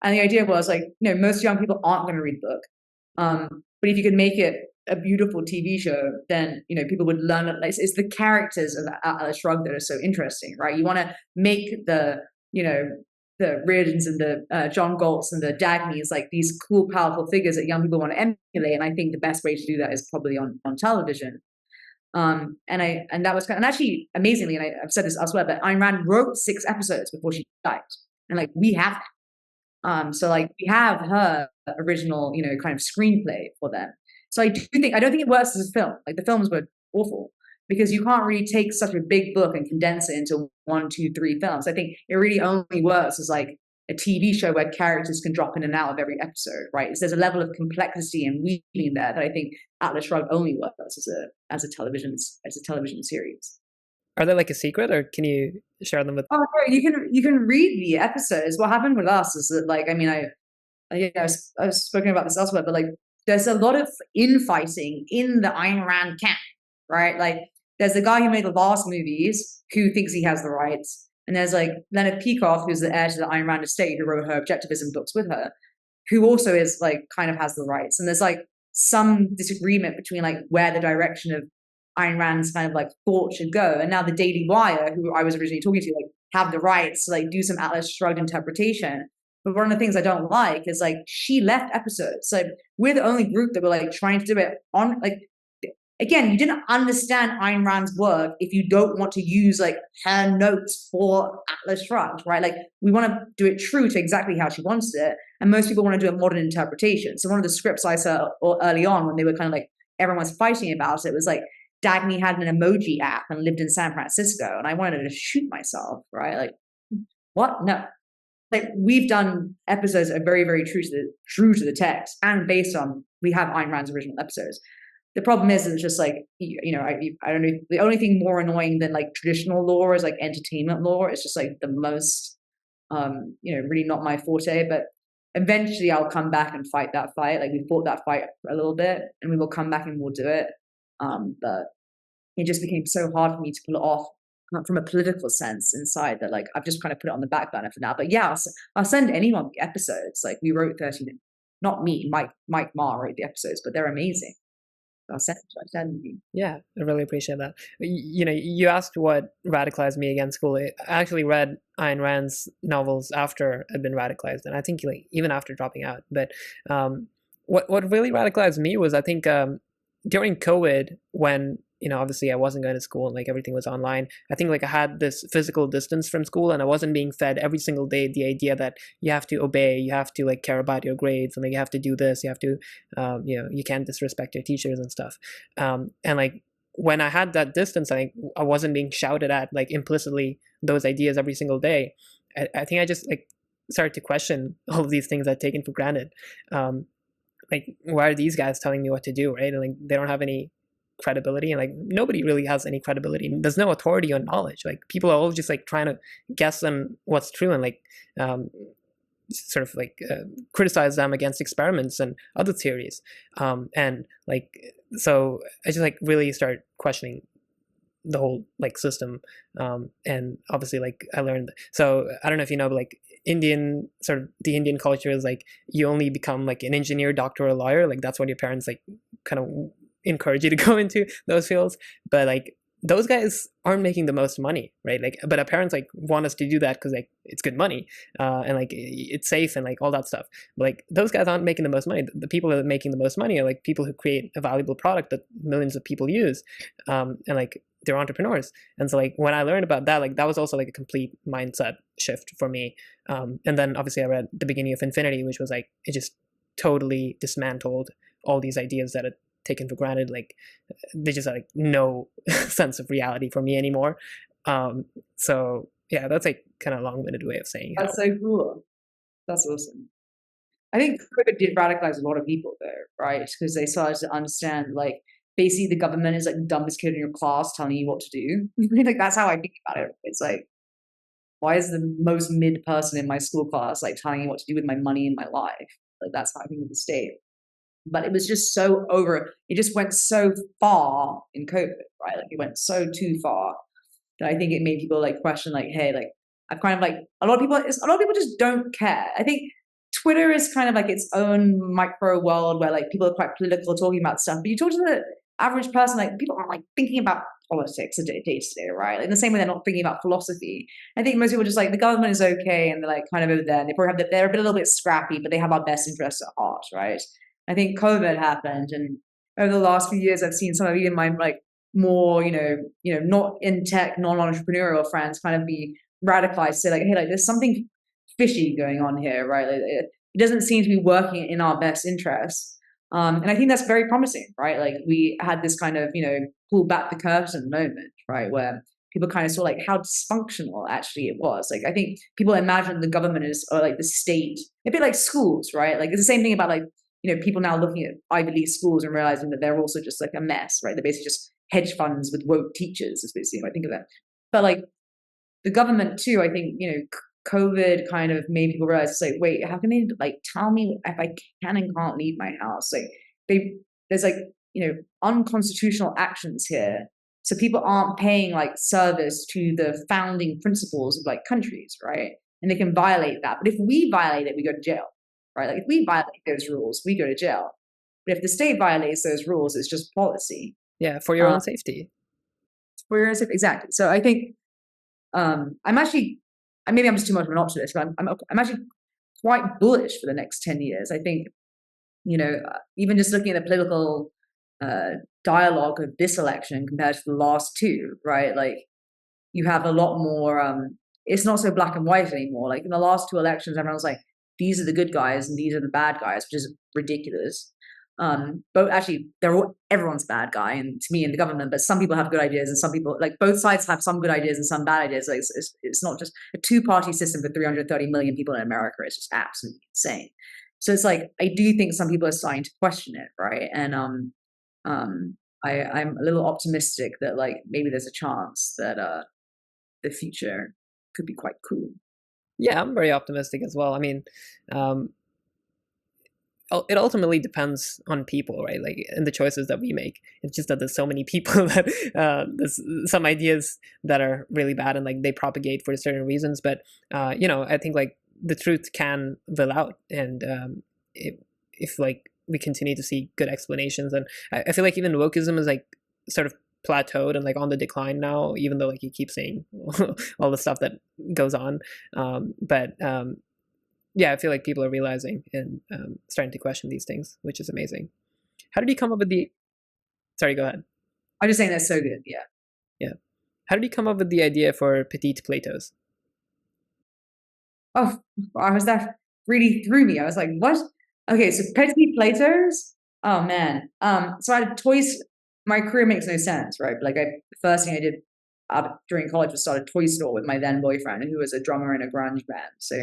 and the idea was like, most young people aren't going to read the book, but if you could make it a beautiful TV show, then people would learn it. It's the characters of Atlas Shrugged that are so interesting, right? You want to make the Reardons and the John Galts and the Dagneys like these cool, powerful figures that young people want to emulate. And I think the best way to do that is probably on television. And that was and actually amazingly, and I've said this elsewhere, but Ayn Rand wrote 6 episodes before she died, and like we have that. So like we have her original, kind of screenplay for them. So I don't think it works as a film. Like the films were awful because you can't really take such a big book and condense it into 1, 2, 3 films. I think it really only works as like a TV show where characters can drop in and out of every episode, right? So there's a level of complexity and weaving there that I think Atlas Shrugged only works as a television series. Are they like a secret, or can you share them with? Oh, no, you can read the episodes. What happened with us is that, like, I mean, I've spoken about this elsewhere, but like, there's a lot of infighting in the Ayn Rand camp, right? Like, there's the guy who made the last movies who thinks he has the rights, and there's like Leonard Peacock, who's the heir to the Ayn Rand estate, who wrote her objectivism books with her, who also is like kind of has the rights. And there's like some disagreement between like where the direction of Ayn Rand's kind of like thought should go. And now the Daily Wire, who I was originally talking to, like have the rights to like do some Atlas Shrugged interpretation. But one of the things I don't like is like she left episodes. Like we're the only group that were like trying to do it on like, again, you didn't understand Ayn Rand's work if you don't want to use like her notes for Atlas Shrugged, right? Like we want to do it true to exactly how she wants it. And most people want to do a modern interpretation. So one of the scripts I saw early on when they were kind of like, everyone was fighting about it was like, Dagny had an emoji app and lived in San Francisco. And I wanted to shoot myself, right? Like, what? No. Like we've done episodes that are very, very true to the text and based on, we have Ayn Rand's original episodes. The problem is it's just like, I don't know, the only thing more annoying than like traditional law is like entertainment law. It's just like the most, really not my forte, but eventually I'll come back and fight that fight. Like we fought that fight for a little bit and we will come back and we'll do it. But it just became so hard for me to pull it off from a political sense inside that like I've just kind of put it on the back burner for now. But yeah, I'll send anyone the episodes. Like we wrote 13, not me, Mike Ma wrote the episodes, but they're amazing. I'll send you. Yeah, I really appreciate that. You asked what radicalized me against school. I actually read Ayn Rand's novels after I'd been radicalized, and I think like even after dropping out. But what really radicalized me was I think during COVID, when obviously I wasn't going to school and like everything was online, I think like I had this physical distance from school and I wasn't being fed every single day the idea that you have to obey, you have to like care about your grades, and like you have to do this, you have to you can't disrespect your teachers and stuff. And like when I had that distance, I wasn't being shouted at like implicitly those ideas every single day. I think I just like started to question all of these things I'd taken for granted. Like why are these guys telling me what to do, right? And like they don't have any credibility, and like nobody really has any credibility. There's no authority on knowledge. Like people are all just like trying to guess on what's true and like sort of like criticize them against experiments and other theories. And like so I just like really start questioning the whole like system. And obviously like I learned, so I don't know if you know, but like the Indian culture is like you only become like an engineer, doctor, or lawyer. Like that's what your parents like kind of encourage you to go into those fields. But like those guys aren't making the most money, right? Like, but our parents like want us to do that because like it's good money, and like it's safe and like all that stuff. But, like those guys aren't making the most money. The people that are making the most money are like people who create a valuable product that millions of people use, and like they're entrepreneurs. And so like when I learned about that, like that was also like a complete mindset shift for me. And then obviously I read The Beginning of Infinity, which was like it just totally dismantled all these ideas that had taken for granted. Like they just had like no sense of reality for me anymore. So yeah, that's like kind of a long-winded way of saying that's so cool. That's awesome. I think COVID did radicalize a lot of people though, right? Because they started to understand like basically the government is like the dumbest kid in your class telling you what to do. Like that's how I think about it. It's like, why is the most mid person in my school class like telling me what to do with my money and my life? Like that's how I think of the state. But it was just so it just went so far in COVID, right? Like it went so too far that I think it made people like question like, hey, like I've kind of like a lot of people just don't care. I think Twitter is kind of like its own micro world where like people are quite political talking about stuff. But you talk to the average person, like people aren't like thinking about politics day to day, right? Like in the same way they're not thinking about philosophy. I think most people are just like the government is okay and they're like kind of over there. And they probably they're a little bit scrappy, but they have our best interests at heart, right? I think COVID happened, and over the last few years, I've seen some of even my like more, not in tech, non-entrepreneurial friends kind of be radicalized, say like, hey, like there's something fishy going on here, right? Like, it doesn't seem to be working in our best interests. And I think that's very promising, right? Like we had this kind of, pull back the curtain moment, right? Where people kind of saw like how dysfunctional actually it was. Like, I think people imagine the government as, or like the state, a bit like schools, right? Like, it's the same thing about like, people now looking at Ivy League schools and realizing that they're also just like a mess, right? They're basically just hedge funds with woke teachers, is basically what I think of that. But like the government too, I think, COVID kind of made people realize, it's like, wait, how can they like tell me if I can and can't leave my house? Like there's like, unconstitutional actions here. So people aren't paying like service to the founding principles of like countries, right? And they can violate that. But if we violate it, we go to jail, right? Like if we violate those rules, we go to jail. But if the state violates those rules, it's just policy. Yeah, for your own safety. For your own safety, exactly. So I think I'm actually, maybe I'm just too much of an optimist, but I'm actually quite bullish for the next 10 years. I think, even just looking at the political dialogue of this election compared to the last two, right? Like you have a lot more, it's not so black and white anymore. Like in the last two elections, everyone was like, these are the good guys and these are the bad guys, which is ridiculous. But actually everyone's a bad guy, and to me in the government, but some people have good ideas and some people, like both sides have some good ideas and some bad ideas. Like it's not just a two-party system for 330 million people in America. It's just absolutely insane. So it's like, I do think some people are starting to question it, right? And I'm a little optimistic that like maybe there's a chance that the future could be quite cool. Yeah, I'm very optimistic as well. I mean, it ultimately depends on people, right? Like in the choices that we make. It's just that there's so many people that there's some ideas that are really bad and like they propagate for certain reasons. But I think like the truth can will out, and if like we continue to see good explanations, and I feel like even wokeism is like sort of plateaued and like on the decline now, even though like you keep saying all the stuff that goes on. Yeah, I feel like people are realizing and starting to question these things, which is amazing. How did you come up with the... Sorry, go ahead. I'm just saying that's so good, yeah. Yeah. How did you come up with the idea for Petite Platos? Oh, that really threw me. I was like, what? Okay, so Petite Platos? Oh, man. So I had toys. My career makes no sense, right? But like the first thing I did during college was start a toy store with my then boyfriend, who was a drummer in a grunge band. So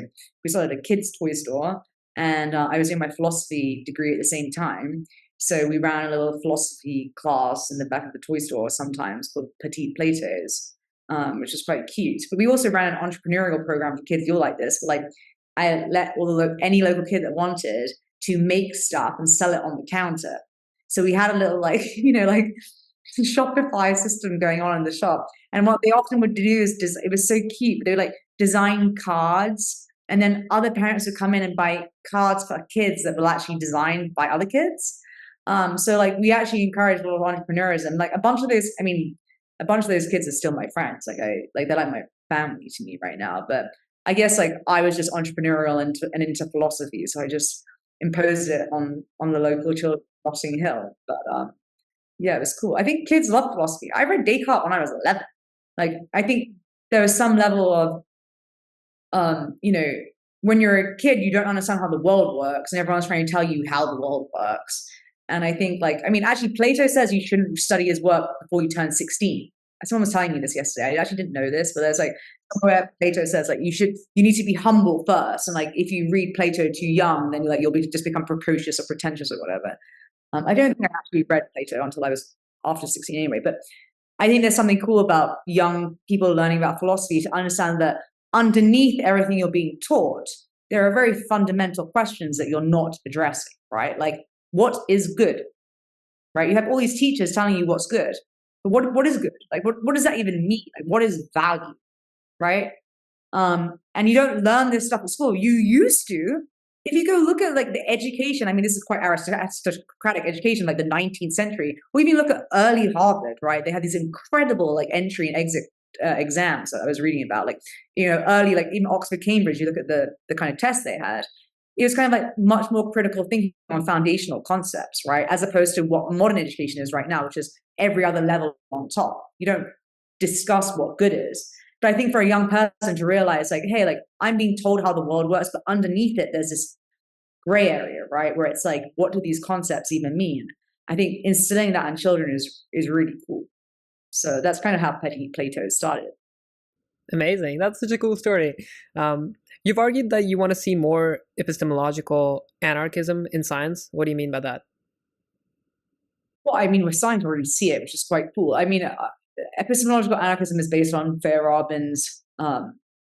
we started a kids' toy store, and I was doing my philosophy degree at the same time. So we ran a little philosophy class in the back of the toy store sometimes called Petite Platos, which was quite cute. But we also ran an entrepreneurial program for kids. You'll like this. Like I let any local kid that wanted to make stuff and sell it on the counter. So we had a little like Shopify system going on in the shop. And what they often would do is it was so cute. They would like design cards, and then other parents would come in and buy cards for kids that were actually designed by other kids. So like we actually encouraged a lot of entrepreneurs, and like a bunch of those kids are still my friends. They're like my family to me right now. But I guess like I was just entrepreneurial and into philosophy, so I just imposed it on the local children of Notting Hill. But yeah, it was cool. I think kids love philosophy. I read Descartes when I was 11. Like, I think there was some level of, when you're a kid, you don't understand how the world works, and everyone's trying to tell you how the world works. And I think, actually, Plato says you shouldn't study his work before you turn 16. Someone was telling me this yesterday. I actually didn't know this, but there's like somewhere Plato says like you need to be humble first, and like if you read Plato too young, then you'll just become precocious or pretentious or whatever. I don't think I actually read Plato until I was after 16 anyway, but I think there's something cool about young people learning about philosophy to understand that underneath everything you're being taught, there are very fundamental questions that you're not addressing, right? Like, what is good, right? You have all these teachers telling you what's good, but what is good? Like, what does that even mean? Like, what is value, right? And you don't learn this stuff at school. You used to. If you go look at like the education, I mean, this is quite aristocratic education, like the 19th century, or even look at early Harvard, right? They had these incredible like entry and exit exams that I was reading about, like, early, like even Oxford, Cambridge, you look at the kind of tests they had. It was kind of like much more critical thinking on foundational concepts, right? As opposed to what modern education is right now, which is every other level on top. You don't discuss what good is. But I think for a young person to realize, like, hey, like I'm being told how the world works, but underneath it, there's this gray area, right? Where it's like, what do these concepts even mean? I think instilling that in children is really cool. So that's kind of how Plato started. Amazing. That's such a cool story. You've argued that you want to see more epistemological anarchism in science. What do you mean by that? Well, I mean, with science, we already see it, which is quite cool. I mean, epistemological anarchism is based on Feyerabend's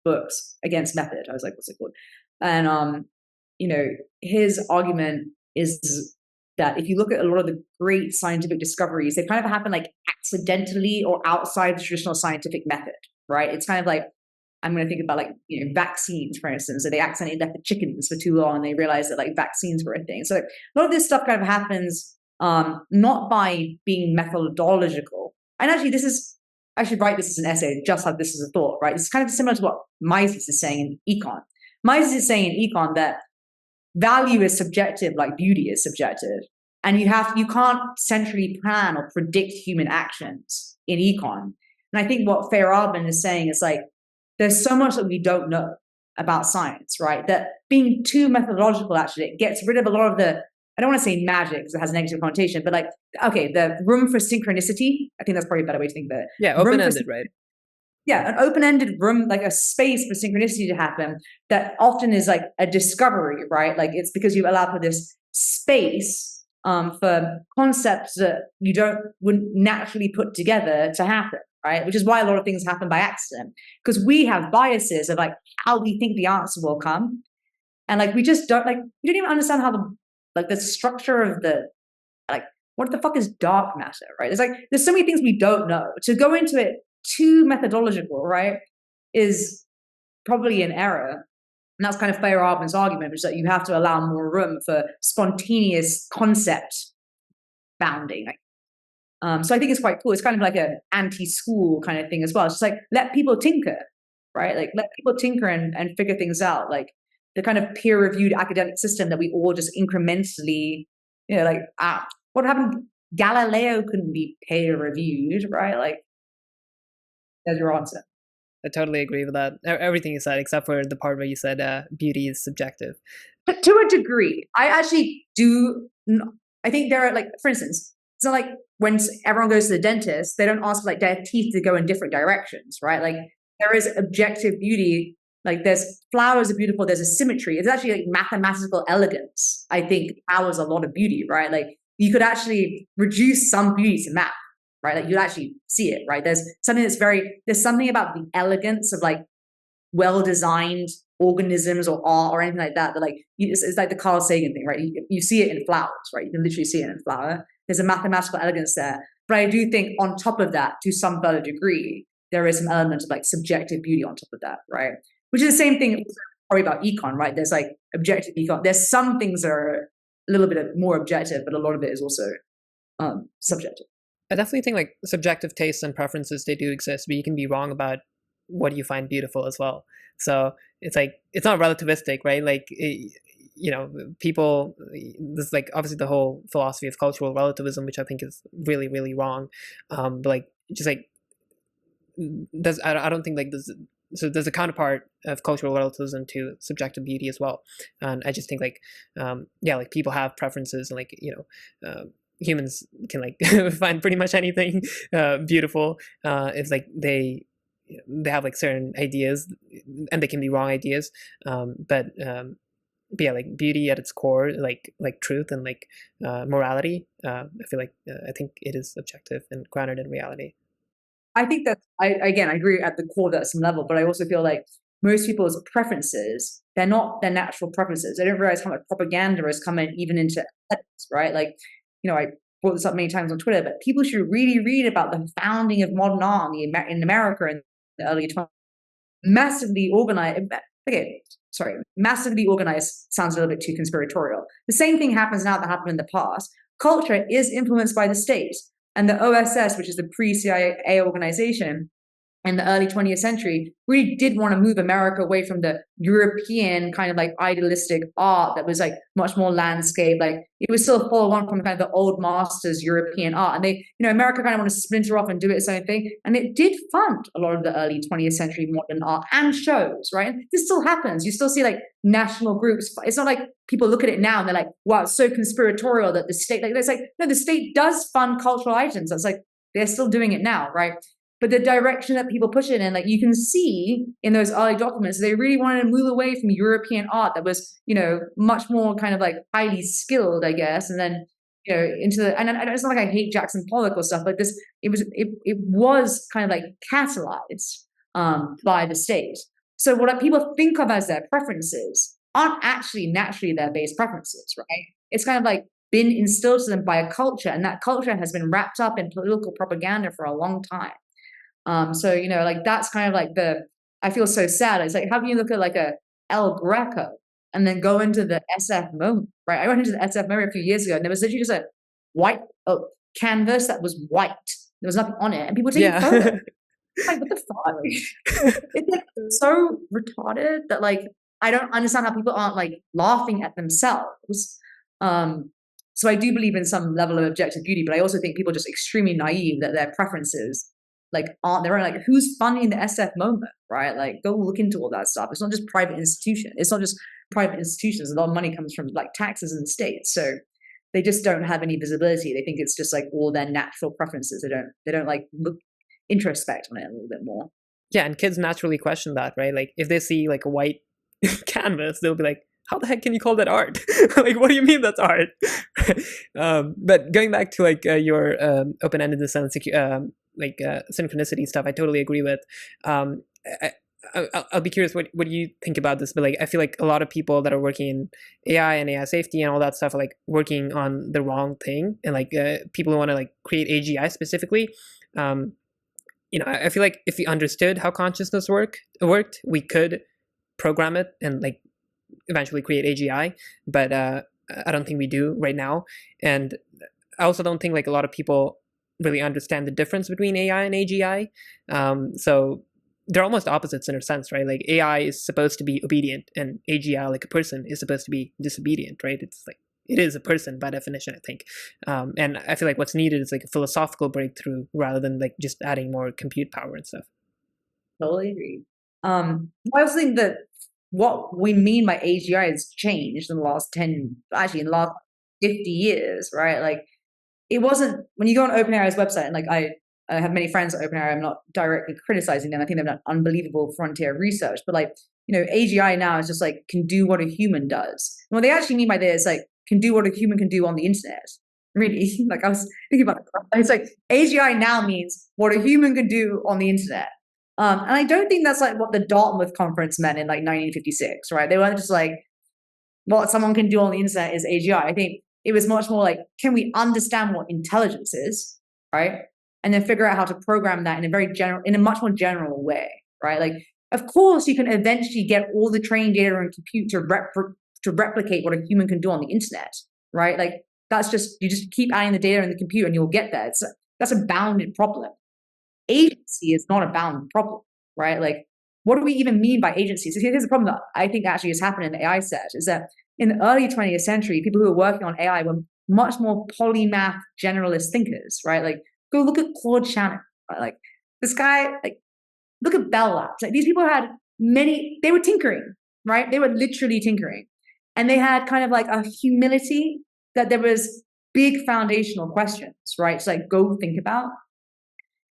books, Against Method. I was like, what's it called? And, his argument is that if you look at a lot of the great scientific discoveries, they kind of happen like accidentally or outside the traditional scientific method, right? It's kind of like, I'm going to think about like, vaccines, for instance. So they accidentally left the chickens for too long and they realized that like vaccines were a thing. So like, a lot of this stuff kind of happens not by being methodological. And actually, I should write this as an essay, just have this as a thought, right? It's kind of similar to what Mises is saying in econ. Mises is saying in econ that value is subjective, like beauty is subjective. And you can't centrally plan or predict human actions in econ. And I think what Feyerabend is saying is like, there's so much that we don't know about science, right? That being too methodological, actually, it gets rid of a lot of the, I don't want to say magic because it has a negative connotation, but like, okay, the room for synchronicity, I think that's probably a better way to think of it. Yeah, open-ended, right? Yeah, an open-ended room, like a space for synchronicity to happen that often is like a discovery, right? Like it's because you allow for this space for concepts that you wouldn't naturally put together to happen, right? Which is why a lot of things happen by accident, because we have biases of like how we think the answer will come. And like, we don't even understand how the structure of what the fuck is dark matter, right? There's so many things we don't know. To go into it too methodological, right, is probably an error. And that's kind of Feyerabend's argument, which is that you have to allow more room for spontaneous concept bounding. So I think it's quite cool. It's kind of like an anti-school kind of thing as well. It's just like, let people tinker, right? Like, let people tinker and figure things out. Like the kind of peer-reviewed academic system that we all just incrementally, what happened? Galileo couldn't be peer-reviewed, right? Like, there's your answer. I totally agree with that. Everything you said, except for the part where you said beauty is subjective. But to a degree, I actually do. I think there are, like, for instance, it's not like when everyone goes to the dentist, they don't ask like their teeth to go in different directions, right? Like there is objective beauty. Like there's flowers are beautiful. There's a symmetry. It's actually like mathematical elegance. I think powers a lot of beauty, right? Like you could actually reduce some beauty to math. Right, like you actually see it, right? There's something about the elegance of like well-designed organisms or art or anything like that. That like it's like the Carl Sagan thing, right? You see it in flowers, right? You can literally see it in a flower. There's a mathematical elegance there, but I do think on top of that, to some further degree, there is some element of like subjective beauty on top of that, right? Which is the same thing probably about econ, right? There's like objective econ. There's some things that are a little bit more objective, but a lot of it is also subjective. I definitely think like subjective tastes and preferences, they do exist, but you can be wrong about what you find beautiful as well. So it's like, it's not relativistic, right? Like, people, this is like obviously the whole philosophy of cultural relativism, which I think is really, really wrong. But like, just like, I don't think like so there's a counterpart of cultural relativism to subjective beauty as well. And I just think like, like people have preferences and like, humans can like find pretty much anything beautiful if like they have like certain ideas, and they can be wrong ideas, but yeah, like beauty at its core, like truth and like morality, I feel like I think it is objective and grounded in reality. I think that I agree at the core at some level, but I also feel like most people's preferences, they're not their natural preferences. They don't realize how much propaganda has come in even into ethics, right? Like, I brought this up many times on Twitter, but people should really read about the founding of modern art in America in the early 20s. Massively organized. Massively organized sounds a little bit too conspiratorial. The same thing happens now that happened in the past. Culture is influenced by the state, and the OSS, which is the pre-CIA organization, in the early 20th century, really did want to move America away from the European kind of like idealistic art that was like much more landscape. Like it was still a follow on from kind of the old masters European art. And they, America kind of want to splinter off and do its own thing. And it did fund a lot of the early 20th century modern art and shows, right? And this still happens. You still see like national groups. It's not like people look at it now and they're like, wow, it's so conspiratorial that the state, like, it's like, no, the state does fund cultural items. That's like, They're still doing it now, right? But the direction that people push it in, like you can see in those early documents, they really wanted to move away from European art that was, much more kind of like highly skilled, I guess, and then into the, and it's not like I hate Jackson Pollock or stuff, but it was kind of like catalyzed by the state. So what people think of as their preferences aren't actually naturally their base preferences, right? It's kind of like been instilled to them by a culture, and that culture has been wrapped up in political propaganda for a long time. So like that's kind of like I feel so sad. It's like, how can you look at like a El Greco and then go into the SF moment, right? I went into the SF moment a few years ago, and there was literally just a white canvas that was white. There was nothing on it, and people were taking photos. Like, what the fuck? It's like so retarded that like I don't understand how people aren't like laughing at themselves. So I do believe in some level of objective beauty, but I also think people are just extremely naive that their preferences like aren't their own. Like, who's funding the SF moment, right? Like, go look into all that stuff. It's not just private institution. It's not just private institutions. A lot of money comes from like taxes in the states. So they just don't have any visibility. They think it's just like all their natural preferences. They don't like look introspect on it a little bit more. Yeah, and kids naturally question that, right? Like if they see like a white canvas, they'll be like, how the heck can you call that art? Like, what do you mean that's art? But going back to like your open-endedness and synchronicity stuff, I totally agree with. I'll be curious what do you think about this? But like, I feel like a lot of people that are working in AI and AI safety and all that stuff are like working on the wrong thing, and like people who want to like create AGI specifically. I feel like if we understood how consciousness worked, we could program it and like eventually create AGI, but I don't think we do right now. And I also don't think like a lot of people really understand the difference between AI and AGI. So they're almost opposites in a sense, right? Like AI is supposed to be obedient, and AGI, like a person, is supposed to be disobedient, right? It's like, it is a person by definition, I think. And I feel like what's needed is like a philosophical breakthrough rather than like just adding more compute power and stuff. Totally agree. I also think that what we mean by AGI has changed in the last in the last 50 years, right? Like, it wasn't, when you go on OpenAI's website, and like I have many friends at OpenAI, I'm not directly criticizing them. I think they've done unbelievable frontier research, but like, AGI now is just like, can do what a human does. And what they actually mean by this, like, can do what a human can do on the internet. Really, like I was thinking about it. It's like AGI now means what a human can do on the internet. And I don't think that's like what the Dartmouth conference meant in like 1956, right? They weren't just like, what someone can do on the internet is AGI. I think it was much more like, can we understand what intelligence is, right? And then figure out how to program that in a much more general way, right? Like, of course, you can eventually get all the training data and compute to replicate what a human can do on the internet, right? Like, you just keep adding the data in the compute and you'll get there. That's a bounded problem. Agency is not a bounded problem, right? Like, what do we even mean by agency? So here's the problem that I think actually has happened in the AI set, is that in the early 20th century, people who were working on AI were much more polymath generalist thinkers, right? Like, go look at Claude Shannon, right? Like, this guy, like, look at Bell Labs. Like, these people had they were tinkering, right? They were literally tinkering. And they had kind of like a humility that there was big foundational questions, right? So like, go think about.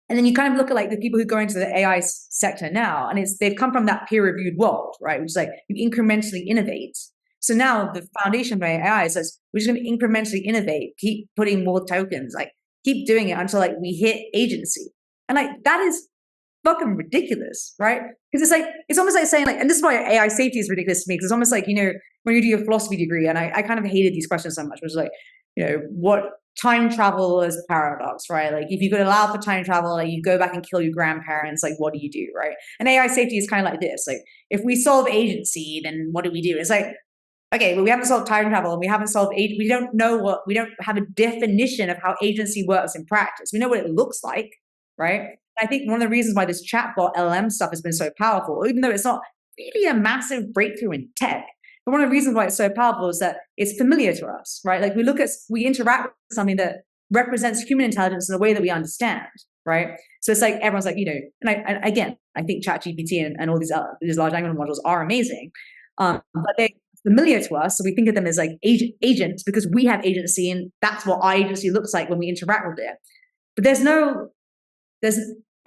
And then you kind of look at like the people who go into the AI sector now, and they've come from that peer-reviewed world, right? Which is like, you incrementally innovate. So now the foundation of AI is we're just going to incrementally innovate, keep putting more tokens, like keep doing it until like we hit agency. And like, that is fucking ridiculous, right? Because it's almost like saying like, and this is why AI safety is ridiculous to me, because it's almost like, when you do your philosophy degree, and I kind of hated these questions so much, which is like, what time travel is paradox, right? Like, if you could allow for time travel, like you go back and kill your grandparents, like what do you do, right? And AI safety is kind of like this, like, if we solve agency, then what do we do? It's like, okay, well, we haven't solved time travel, and we haven't solved we don't have a definition of how agency works in practice. We know what it looks like, right? I think one of the reasons why this chatbot LLM stuff has been so powerful, even though it's not really a massive breakthrough in tech, but one of the reasons why it's so powerful is that it's familiar to us, right? Like, we interact with something that represents human intelligence in a way that we understand, right? So it's like, everyone's like, and again, I think ChatGPT and all these large language models are amazing, but they're familiar to us. So we think of them as like agents because we have agency, and that's what our agency looks like when we interact with it. But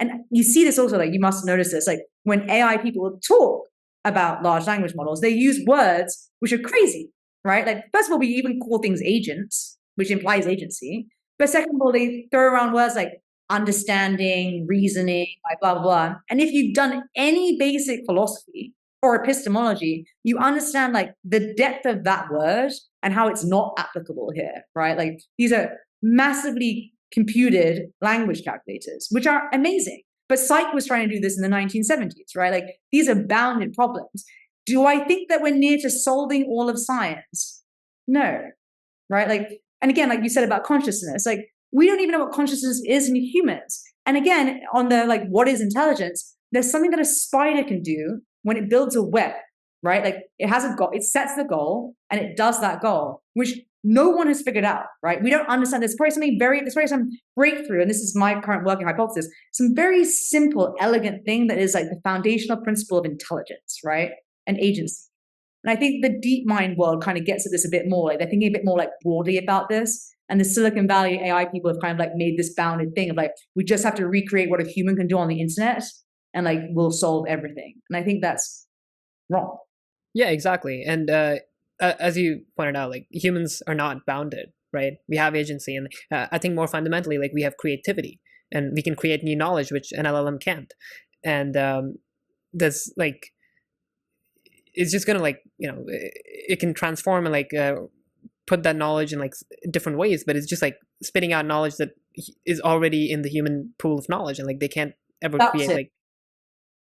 and you see this also, like you must notice this, like when AI people talk about large language models, they use words which are crazy, right? Like, first of all, we even call things agents, which implies agency. But second of all, they throw around words like understanding, reasoning, like blah, blah, blah. And if you've done any basic philosophy or epistemology, you understand like the depth of that word and how it's not applicable here, right? Like these are massively computed language calculators, which are amazing. But Psych was trying to do this in the 1970s, right? Like these are bounded problems. Do I think that we're near to solving all of science? No, right? Like, and again, like you said about consciousness, like we don't even know what consciousness is in humans. And again, on the like, what is intelligence? There's something that a spider can do when it builds a web, right? Like it has a goal, it sets the goal and it does that goal, which no one has figured out, right? We don't understand. There's probably some breakthrough, and this is my current working hypothesis, some very simple, elegant thing that is like the foundational principle of intelligence, right? And agency. And I think the deep mind world kind of gets at this a bit more. Like they're thinking a bit more like broadly about this. And the Silicon Valley AI people have kind of like made this bounded thing of like, we just have to recreate what a human can do on the internet and like we'll solve everything. And I think that's wrong. Yeah, exactly. And as you pointed out, like humans are not bounded, right? We have agency. And I think more fundamentally, like we have creativity and we can create new knowledge, which an LLM can't. And there's like, it's just gonna like, you know, it can transform and like put that knowledge in like different ways, but it's just like spitting out knowledge that is already in the human pool of knowledge, and like they can't ever create like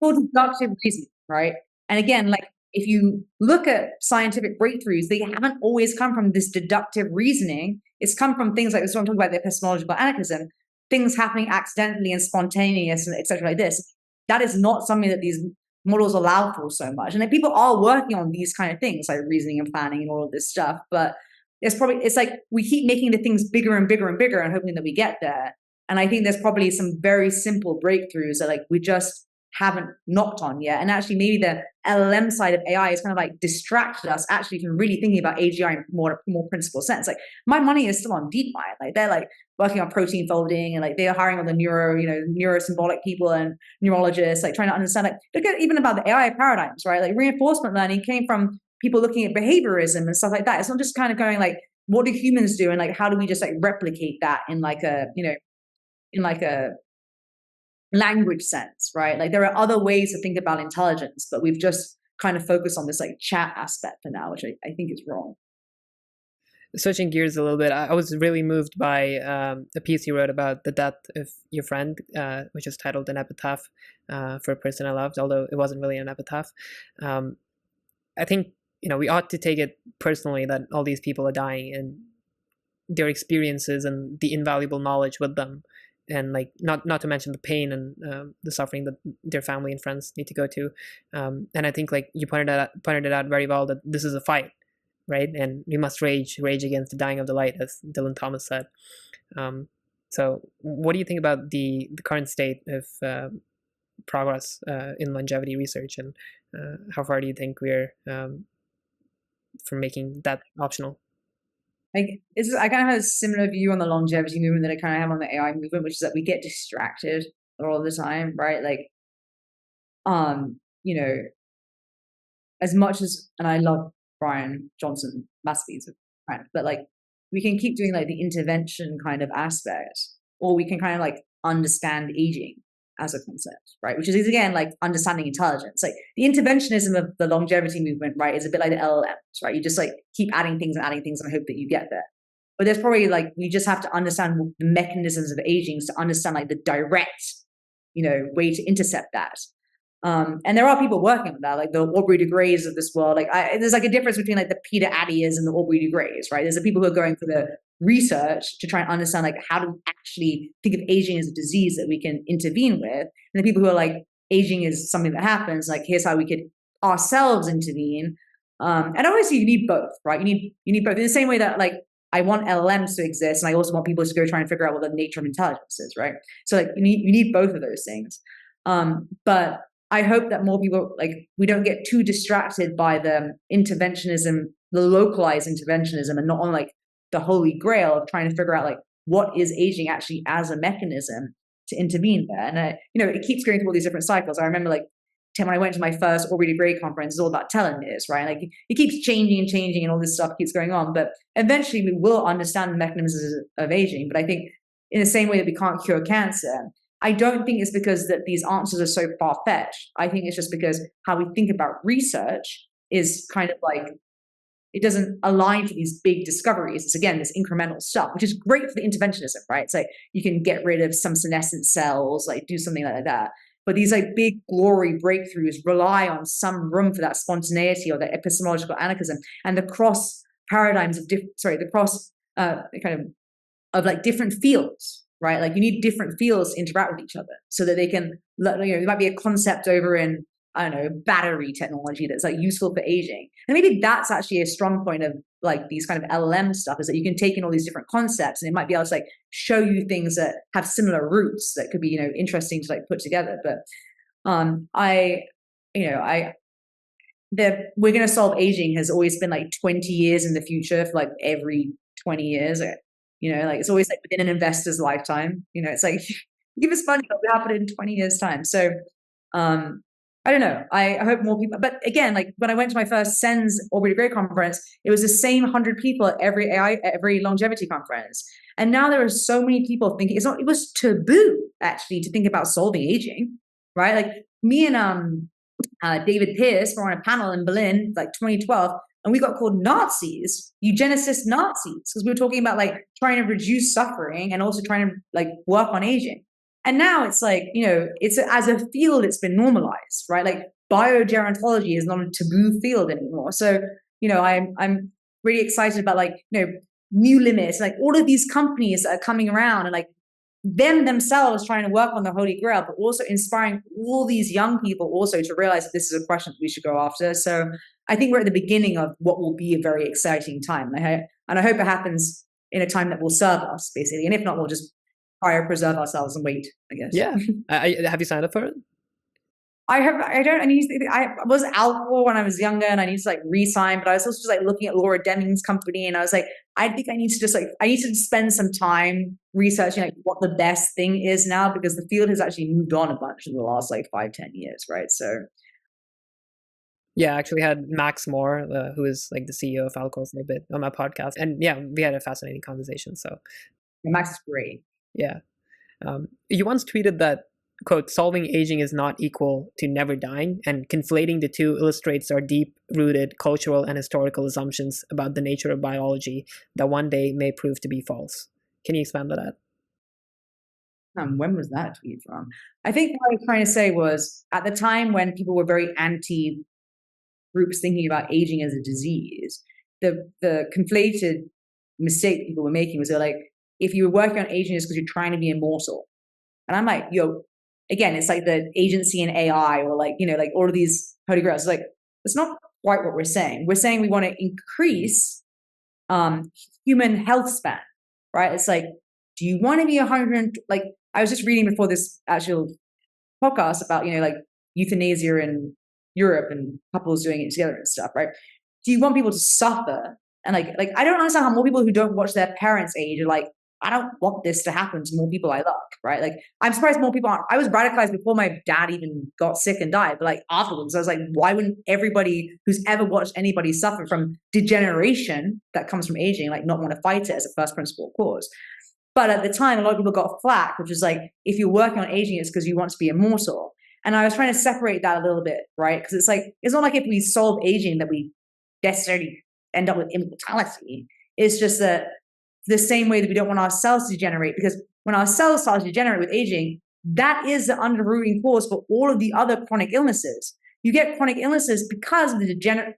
for deductive reasoning, right? And again, like if you look at scientific breakthroughs, they haven't always come from this deductive reasoning. It's come from things like this. What I'm talking about, the epistemological anarchism, things happening accidentally and spontaneous and etc. like this. That is not something that these models allow for so much. And people are working on these kind of things like reasoning and planning and all of this stuff. But it's like we keep making the things bigger and bigger and bigger and hoping that we get there. And I think there's probably some very simple breakthroughs that like we just haven't knocked on yet. And actually maybe the LLM side of AI is kind of like distracted us actually from really thinking about AGI in more principled sense. Like my money is still on DeepMind. Like they're like working on protein folding and like they're hiring all the neurosymbolic people and neurologists, like trying to understand, like look at even about the AI paradigms, right? Like reinforcement learning came from people looking at behaviorism and stuff like that. It's not just kind of going like, what do humans do? And like, how do we just like replicate that in like a, in like a language sense, right? Like there are other ways to think about intelligence, but we've just kind of focused on this like chat aspect for now, which I think is wrong. Switching gears a little bit, I was really moved by a piece you wrote about the death of your friend, which is titled An Epitaph for a Person I Loved, although it wasn't really an epitaph. I think, we ought to take it personally that all these people are dying and their experiences and the invaluable knowledge with them. And like not to mention the pain and the suffering that their family and friends need to go to, and I think like you pointed it out very well that this is a fight, right? And we must rage against the dying of the light, as Dylan Thomas said. So, what do you think about the current state of progress in longevity research, and how far do you think we're from making that optional? I kind of have a similar view on the longevity movement that I kind of have on the AI movement, which is that we get distracted all the time, right? Like, as much as, and I love Brian Johnson massively, but like, we can keep doing like the intervention kind of aspect, or we can kind of like understand aging as a concept, right? Which is again like understanding intelligence. Like the interventionism of the longevity movement, right, is a bit like the LLMs, right? You just like keep adding things and hope that you get there. But there's probably like we just have to understand the mechanisms of aging to understand like the direct, way to intercept that. And there are people working on that, like the Aubrey de Greys of this world. Like there's like a difference between like the Peter Addiers and the Aubrey de Greys, right? There's the people who are going for the research to try and understand like how to actually think of aging as a disease that we can intervene with, and the people who are like aging is something that happens, like here's how we could ourselves intervene. And obviously you need both, right? You need both in the same way that like I want LLMs to exist and I also want people to go try and figure out what the nature of intelligence is, right? So like you need both of those things. But I hope that more people, like, we don't get too distracted by the interventionism, the localized interventionism, and not on like the holy grail of trying to figure out like what is aging actually as a mechanism to intervene there. And, it keeps going through all these different cycles. I remember when I went to my first Aubrey de Grey conference, it's all about telomeres, right? Like it keeps changing and changing and all this stuff keeps going on. But eventually we will understand the mechanisms of aging. But I think in the same way that we can't cure cancer, I don't think it's because that these answers are so far-fetched. I think it's just because how we think about research is kind of it doesn't align to these big discoveries. It's, again, this incremental stuff, which is great for the interventionism, right? It's you can get rid of some senescent cells, do something like that. But these like big glory breakthroughs rely on some room for that spontaneity or the epistemological anarchism and the cross paradigms of different fields, right? Like you need different fields to interact with each other so that they can, there might be a concept over in, I don't know, battery technology that's like useful for aging. And maybe that's actually a strong point of like these kind of LLM stuff, is that you can take in all these different concepts and it might be able to like show you things that have similar roots that could be, interesting to like put together. But we're going to solve aging has always been like 20 years in the future for like every 20 years. It's always like within an investor's lifetime. It's like, give us money, what will happen in 20 years' time? So I don't know. I hope more people, but again, like when I went to my first SENS Aubrey de Grey conference, it was the same 100 people at every longevity conference. And now there are so many people thinking it was taboo actually to think about solving aging, right? Like me and David Pierce were on a panel in Berlin, like 2012, and we got called Nazis, eugenicist Nazis, because we were talking about like trying to reduce suffering and also trying to like work on aging. And now it's like, it's as a field, it's been normalized, right? Like biogerontology is not a taboo field anymore. So, I'm really excited about like, new limits, like all of these companies that are coming around and like them themselves trying to work on the Holy Grail, but also inspiring all these young people also to realize that this is a question that we should go after. So I think we're at the beginning of what will be a very exciting time. And I hope it happens in a time that will serve us, basically. And if not, we'll just preserve ourselves and wait, I guess. Yeah. Have you signed up for it? I was alcohol when I was younger and I need to like re-sign, but I was also just like looking at Laura Deming's company and I was like, I think I need to spend some time researching like what the best thing is now, because the field has actually moved on a bunch in the last like 5-10 years, right? So yeah, I actually had Max Moore, who is like the CEO of Alcohol, for a bit on my podcast, and yeah, we had a fascinating conversation. So Max is great. Yeah. You once tweeted that, quote, solving aging is not equal to never dying, and conflating the two illustrates our deep-rooted cultural and historical assumptions about the nature of biology that one day may prove to be false. Can you expand on that? When was that tweet from? I think what I was trying to say was, at the time when people were very anti-groups thinking about aging as a disease, the conflated mistake people were making was they're like, if you were working on aging, it's because you're trying to be immortal. And I'm like, again, it's like the agency in AI or like, like all of these holy grails. It's like, it's not quite what we're saying. We're saying we want to increase human health span, right? It's like, do you want to be 100? Like, I was just reading before this actual podcast about, like euthanasia in Europe and couples doing it together and stuff, right? Do you want people to suffer? And like I don't understand how more people who don't watch their parents age are like, I don't want this to happen to more people I love, right? Like, I'm surprised more people aren't. I was radicalized before my dad even got sick and died, but like afterwards, I was like, why wouldn't everybody who's ever watched anybody suffer from degeneration that comes from aging, like not want to fight it as a first principle cause? But at the time, a lot of people got flack, which was like, if you're working on aging, it's because you want to be immortal. And I was trying to separate that a little bit, right? Because it's like, it's not like if we solve aging that we necessarily end up with immortality. It's just that the same way that we don't want our cells to degenerate, because when our cells start to degenerate with aging, that is the underrooting cause for all of the other chronic illnesses. You get chronic illnesses because of the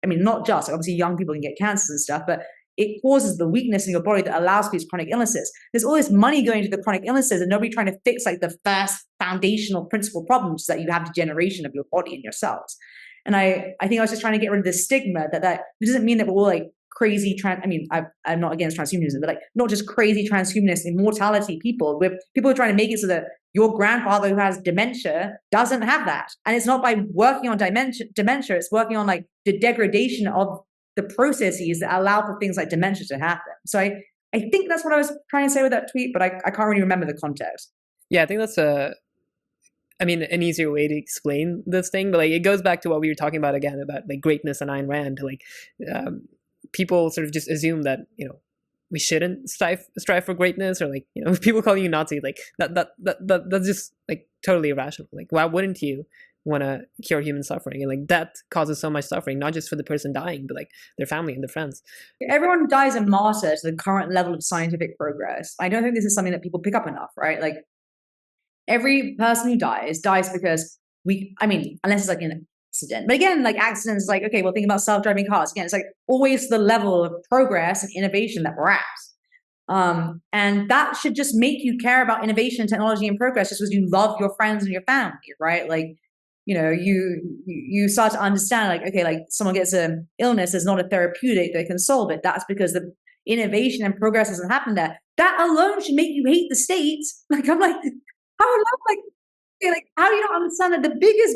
not just, obviously young people can get cancers and stuff, but it causes the weakness in your body that allows for these chronic illnesses. There's all this money going to the chronic illnesses and nobody trying to fix like the first foundational principal problems that you have degeneration of your body and your cells. And I think I was just trying to get rid of the stigma that it doesn't mean that we're all like crazy I'm not against transhumanism, but like not just crazy transhumanists, immortality people. People are trying to make it so that your grandfather who has dementia doesn't have that. And it's not by working on dementia, it's working on like the degradation of the processes that allow for things like dementia to happen. So I I think that's what I was trying to say with that tweet, but I can't really remember the context. Yeah, I think that's an easier way to explain this thing, but like it goes back to what we were talking about again about like greatness and Ayn Rand. Like people sort of just assume that we shouldn't strive for greatness, or like people calling you Nazi, like that's just like totally irrational. Like why wouldn't you want to cure human suffering? And like that causes so much suffering, not just for the person dying, but like their family and their friends. Everyone dies a martyr to the current level of scientific progress. I don't think this is something that people pick up enough, right? Like every person who dies because unless it's like an accident. But again, like accidents, like, okay, well, think about self-driving cars. Again, it's like always the level of progress and innovation that we're at. And that should just make you care about innovation, technology, and progress just because you love your friends and your family, right? Like, you start to understand, like, okay, like someone gets an illness, there's not a therapeutic that can solve it. That's because the innovation and progress hasn't happened there. That alone should make you hate the state. Like, I'm like, how do you not understand that the biggest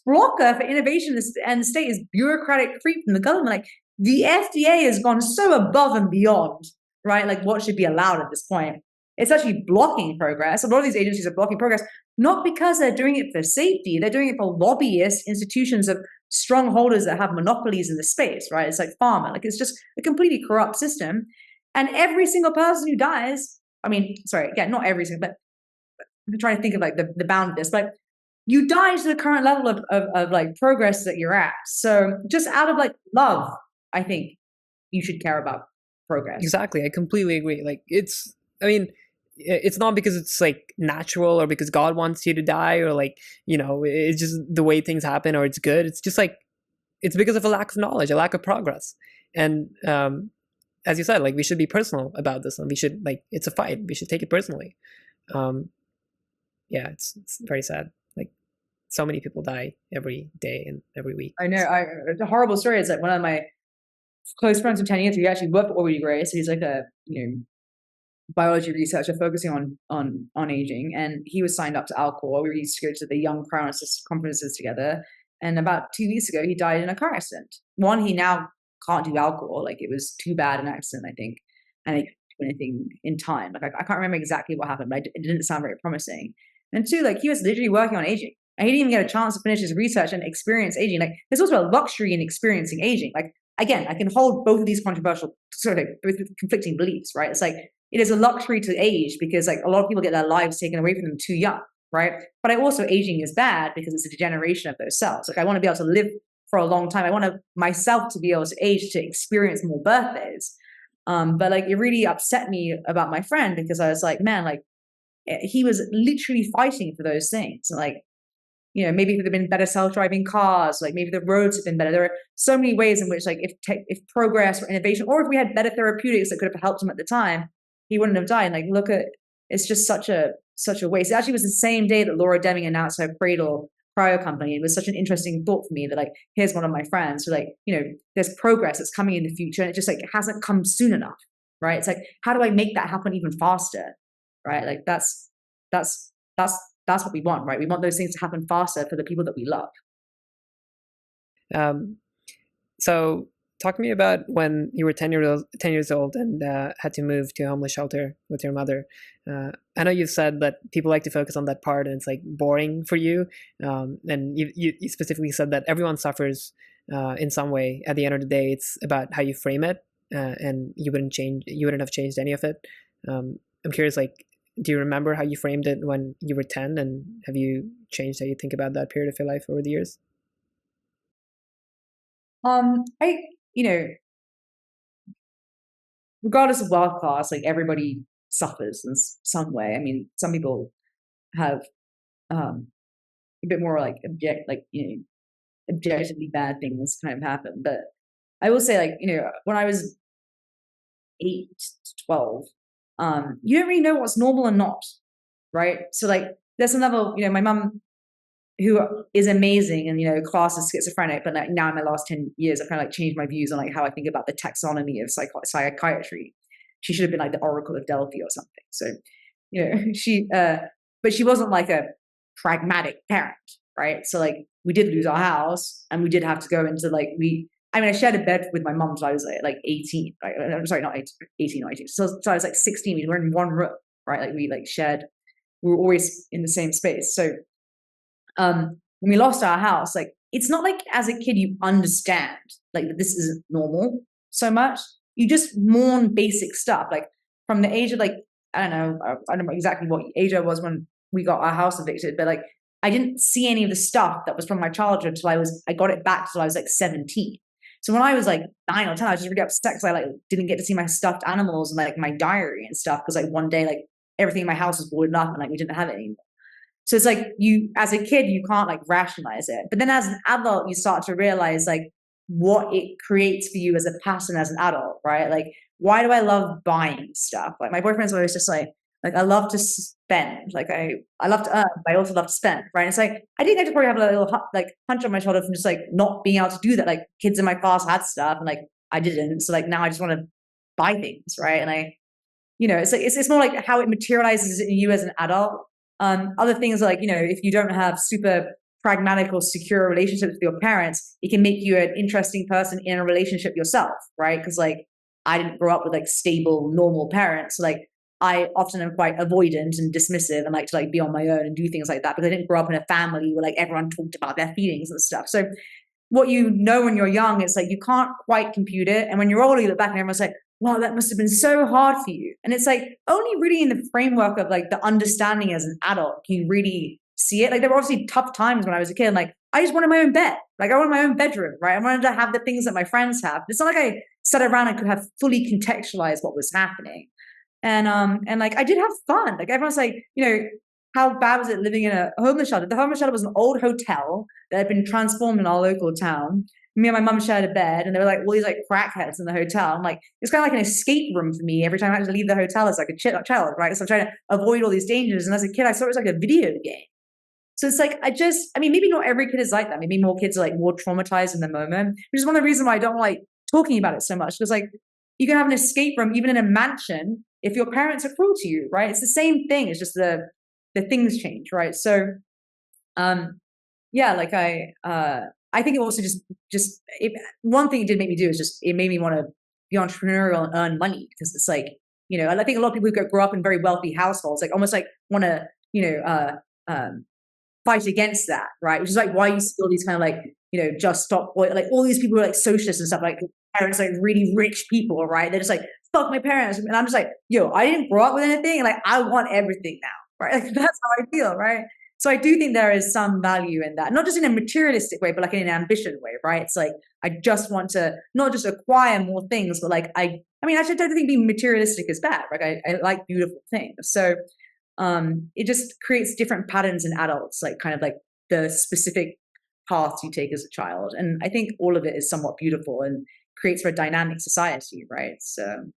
blocker for innovation and the state is bureaucratic creep from the government? Like the FDA has gone so above and beyond, right? Like what should be allowed at this point. It's actually blocking progress. A lot of these agencies are blocking progress, not because they're doing it for safety. They're doing it for lobbyist institutions of strongholders that have monopolies in the space, right? It's like pharma. Like it's just a completely corrupt system. And every single person who dies, not every single, but I'm trying to think of like the bound of this, but you die to the current level of like progress that you're at. So just out of like love, I think you should care about progress. Exactly. I completely agree. Like it's not because it's like natural or because God wants you to die or like, it's just the way things happen or it's good. It's just like, it's because of a lack of knowledge, a lack of progress. And as you said, like we should be personal about this and we should like, it's a fight. We should take it personally. Yeah, it's very sad. Like so many people die every day and every week. I know. It's a horrible story. It's like one of my close friends from 10 years, he actually worked for Aubrey Gray. So he's like a, biology researcher focusing on aging. And he was signed up to Alcor. We used to go to the Young Crownists conferences together. And about 2 weeks ago, he died in a car accident. One, he now can't do Alcor. Like it was too bad an accident, I think. And it anything in time. Like I can't remember exactly what happened, but it didn't sound very promising. And two, like he was literally working on aging. And he didn't even get a chance to finish his research and experience aging. Like there's also a luxury in experiencing aging. Like again, I can hold both of these controversial sort of conflicting beliefs, right? It's like it is a luxury to age because like a lot of people get their lives taken away from them too young, right? But I also aging is bad because it's a degeneration of those cells. Like I want to be able to live for a long time. I want myself to be able to age to experience more birthdays. But like it really upset me about my friend because I was like, man, like he was literally fighting for those things. And like, maybe if there had been better self-driving cars, like maybe the roads have been better. There are so many ways in which like if progress or innovation, or if we had better therapeutics that could have helped him at the time, he wouldn't have died. Like look at, it's just such a waste. It actually was the same day that Laura Deming announced her Cradle cryo company. It was such an interesting thought for me that like, here's one of my friends who like, there's progress that's coming in the future and it just like hasn't come soon enough, right? It's like, how do I make that happen even faster, right? Like that's what we want, right? We want those things to happen faster for the people that we love. So talk to me about when you were 10 years old and had to move to a homeless shelter with your mother. I know you've said that people like to focus on that part and it's like boring for you. And you specifically said that everyone suffers in some way. At the end of the day, it's about how you frame it, and you wouldn't have changed any of it. I'm curious, like, do you remember how you framed it when you were 10, and have you changed how you think about that period of your life over the years? Regardless of wealth class, like everybody suffers in some way. I mean, some people have a bit more like objectively bad things kind of happen. But I will say, like, when I was 8 to 12, you don't really know what's normal and not, right? So like there's another, my mum, who is amazing and class is schizophrenic, but like now in my last 10 years I've kind of like changed my views on like how I think about the taxonomy of psychiatry. She should have been like the Oracle of Delphi or something. So but she wasn't like a pragmatic parent, right? So like we did lose our house and we did have to go into like I mean, I shared a bed with my mom until I was like 18, right? I'm sorry, not 18 or 18. So I was like 16. We were in one room, right? Like we like shared, we were always in the same space. So when we lost our house, like it's not like as a kid you understand like that this isn't normal so much. You just mourn basic stuff. Like from the age of like, I don't know exactly what age I was when we got our house evicted, but like I didn't see any of the stuff that was from my childhood until I got it back till I was like 17. So when I was like 9 or 10, I was just really upset because I like didn't get to see my stuffed animals and like my diary and stuff because like one day like everything in my house was boarded up and like we didn't have it anymore. So it's like you, as a kid, you can't like rationalize it. But then as an adult, you start to realize like what it creates for you as a pattern as an adult, right? Like, why do I love buying stuff? Like my boyfriend's always just like I love to spend. Like I love to earn, but I also love to spend, right? It's like, I think I just probably have a little like hunch on my shoulder from just like not being able to do that. Like kids in my class had stuff and like I didn't. So like now I just want to buy things, right? And it's like, it's more like how it materializes in you as an adult. Other things are like, if you don't have super pragmatic or secure relationships with your parents, it can make you an interesting person in a relationship yourself, right? Because like I didn't grow up with like stable, normal parents. So, like I often am quite avoidant and dismissive and like to like be on my own and do things like that because I didn't grow up in a family where like everyone talked about their feelings and stuff. So what you know when you're young, it's like you can't quite compute it. And when you're older, you look back and everyone's like, wow, that must have been so hard for you. And it's like only really in the framework of like the understanding as an adult can you really see it. Like there were obviously tough times when I was a kid. And, like I just wanted my own bed. Like I wanted my own bedroom, right? I wanted to have the things that my friends have. It's not like I sat around and could have fully contextualized what was happening. And like I did have fun. Like everyone's like, how bad was it living in a homeless shelter? The homeless shelter was an old hotel that had been transformed in our local town. Me and my mum shared a bed, and there were like all these like crackheads in the hotel. I'm like, it's kind of like an escape room for me every time I had to leave the hotel as like a child, right? So I'm trying to avoid all these dangers. And as a kid, I saw it was like a video game. So it's like, maybe not every kid is like that. Maybe more kids are like more traumatized in the moment, which is one of the reasons why I don't like talking about it so much. Because like you can have an escape room even in a mansion if your parents are cruel to you, right? It's the same thing. It's just the things change, right? So, yeah, like I think it also one thing it did make me do is just it made me want to be entrepreneurial and earn money because it's like I think a lot of people who grow up in very wealthy households like almost like want to fight against that, right? Which is like why you see all these kind of like just stop oil, like all these people who are like socialists and stuff, like parents like really rich people, right? They're just like fuck my parents, and I'm just like I didn't grow up with anything, and like I want everything now, right? Like that's how I feel, right? So I do think there is some value in that, not just in a materialistic way, but like in an ambition way, right? It's like I just want to not just acquire more things, but like I actually don't think being materialistic is bad. Like I like beautiful things. So it just creates different patterns in adults, like kind of like the specific paths you take as a child. And I think all of it is somewhat beautiful and creates for a dynamic society, right? So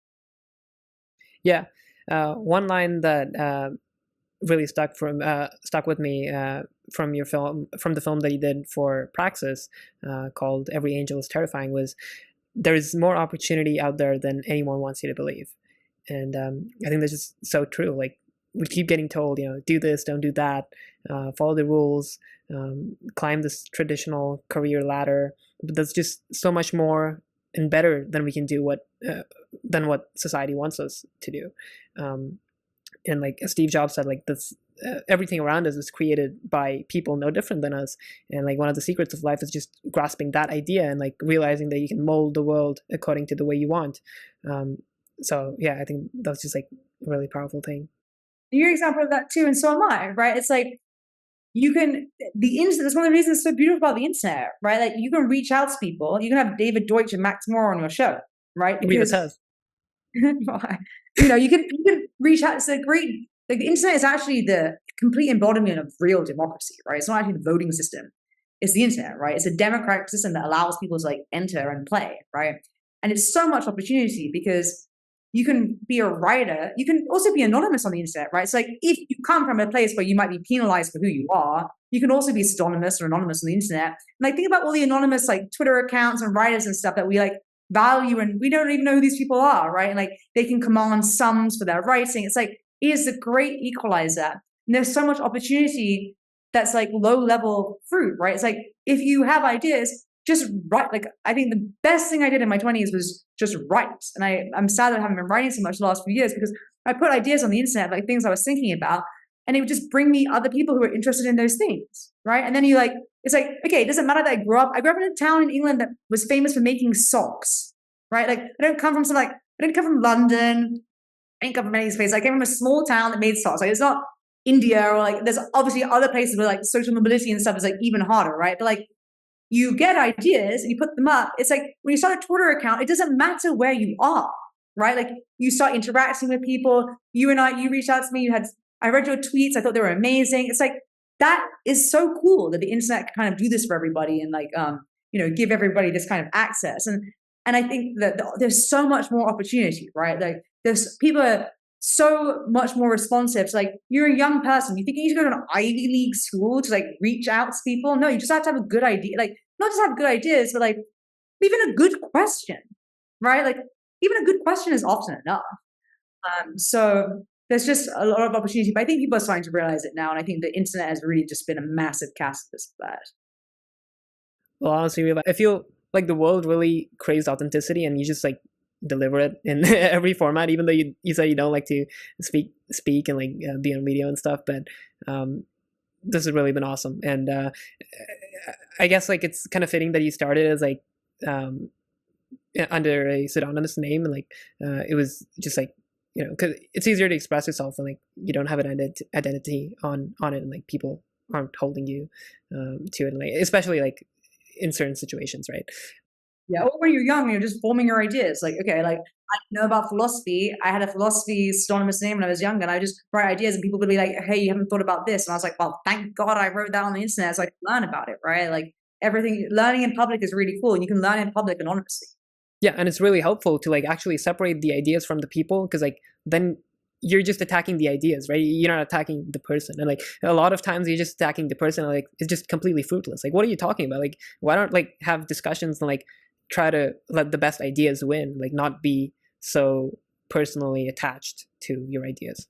yeah, one line that really stuck with me from the film that you did for Praxis, called "Every Angel is Terrifying," was there is more opportunity out there than anyone wants you to believe, and I think that's just so true. Like we keep getting told, do this, don't do that, follow the rules, climb this traditional career ladder, but there's just so much more and better than we can do than what society wants us to do. And like Steve Jobs said, like this, everything around us is created by people no different than us. And like one of the secrets of life is just grasping that idea and like realizing that you can mold the world according to the way you want. So yeah, I think that's just like a really powerful thing. You're an example of that too, and so am I, right? It's like the internet, that's one of the reasons it's so beautiful about the internet, right? Like you can reach out to people, you can have David Deutsch and Max Moore on your show, right? Riva Tez. You can reach out. It's a great, like the internet is actually the complete embodiment of real democracy, right? It's not actually the voting system. It's the internet, right? It's a democratic system that allows people to like enter and play, right? And it's so much opportunity because you can be a writer. You can also be anonymous on the internet, right? It's like if you come from a place where you might be penalized for who you are, you can also be pseudonymous or anonymous on the internet. And like think about all the anonymous like Twitter accounts and writers and stuff that we like value, and we don't even know who these people are, right? And like they can command sums for their writing. It's like it is a great equalizer. And there's so much opportunity that's like low level fruit, right? It's like if you have ideas, just write. Like, I think the best thing I did in my 20s was just write. And I'm sad that I haven't been writing so much the last few years, because I put ideas on the internet, like things I was thinking about, and it would just bring me other people who were interested in those things, right? And then you like, it's like, okay, it doesn't matter that I grew up in a town in England that was famous for making socks, right? Like, I didn't come from London. I didn't come from any space. I came from a small town that made socks. Like, it's not India, or like, there's obviously other places where like social mobility and stuff is like even harder, right? But like, you get ideas and you put them up. It's like when you start a Twitter account, it doesn't matter where you are, right? Like, you start interacting with people. You reached out to me. I read your tweets. I thought they were amazing. It's like, that is so cool that the internet can kind of do this for everybody, and like, give everybody this kind of access. And I think that there's so much more opportunity, right? Like, people are so much more responsive. So like, you're a young person, you think you need to go to an Ivy League school to like reach out to people? No, you just have to have a good idea. Like, not just have good ideas, but like even a good question, right? Like, even a good question is often enough. So there's just a lot of opportunity, but I think people are starting to realize it now. And I think the internet has really just been a massive catalyst for that. Well, honestly, I feel like the world really craves authenticity, and you just like deliver it in every format, even though you said you don't like to speak and like be on video and stuff. But this has really been awesome. And I guess like it's kind of fitting that you started as like under a pseudonymous name, and like it was just like, because it's easier to express yourself, and like you don't have an identity on it, and like people aren't holding you to it, and like especially like in certain situations, right? Yeah, or when you're young, you're just forming your ideas. Like, okay, like, I know about philosophy. I had a philosophy pseudonymous name when I was younger, and I just write ideas, and people would be like, hey, you haven't thought about this. And I was like, well, thank God I wrote that on the internet so I could learn about it, right? Like, learning in public is really cool, and you can learn in public anonymously. Yeah, and it's really helpful to like actually separate the ideas from the people, because like then you're just attacking the ideas, right? You're not attacking the person. And like a lot of times you're just attacking the person, and like it's just completely fruitless. Like, what are you talking about? Like, why don't like have discussions and like try to let the best ideas win, like not be so personally attached to your ideas.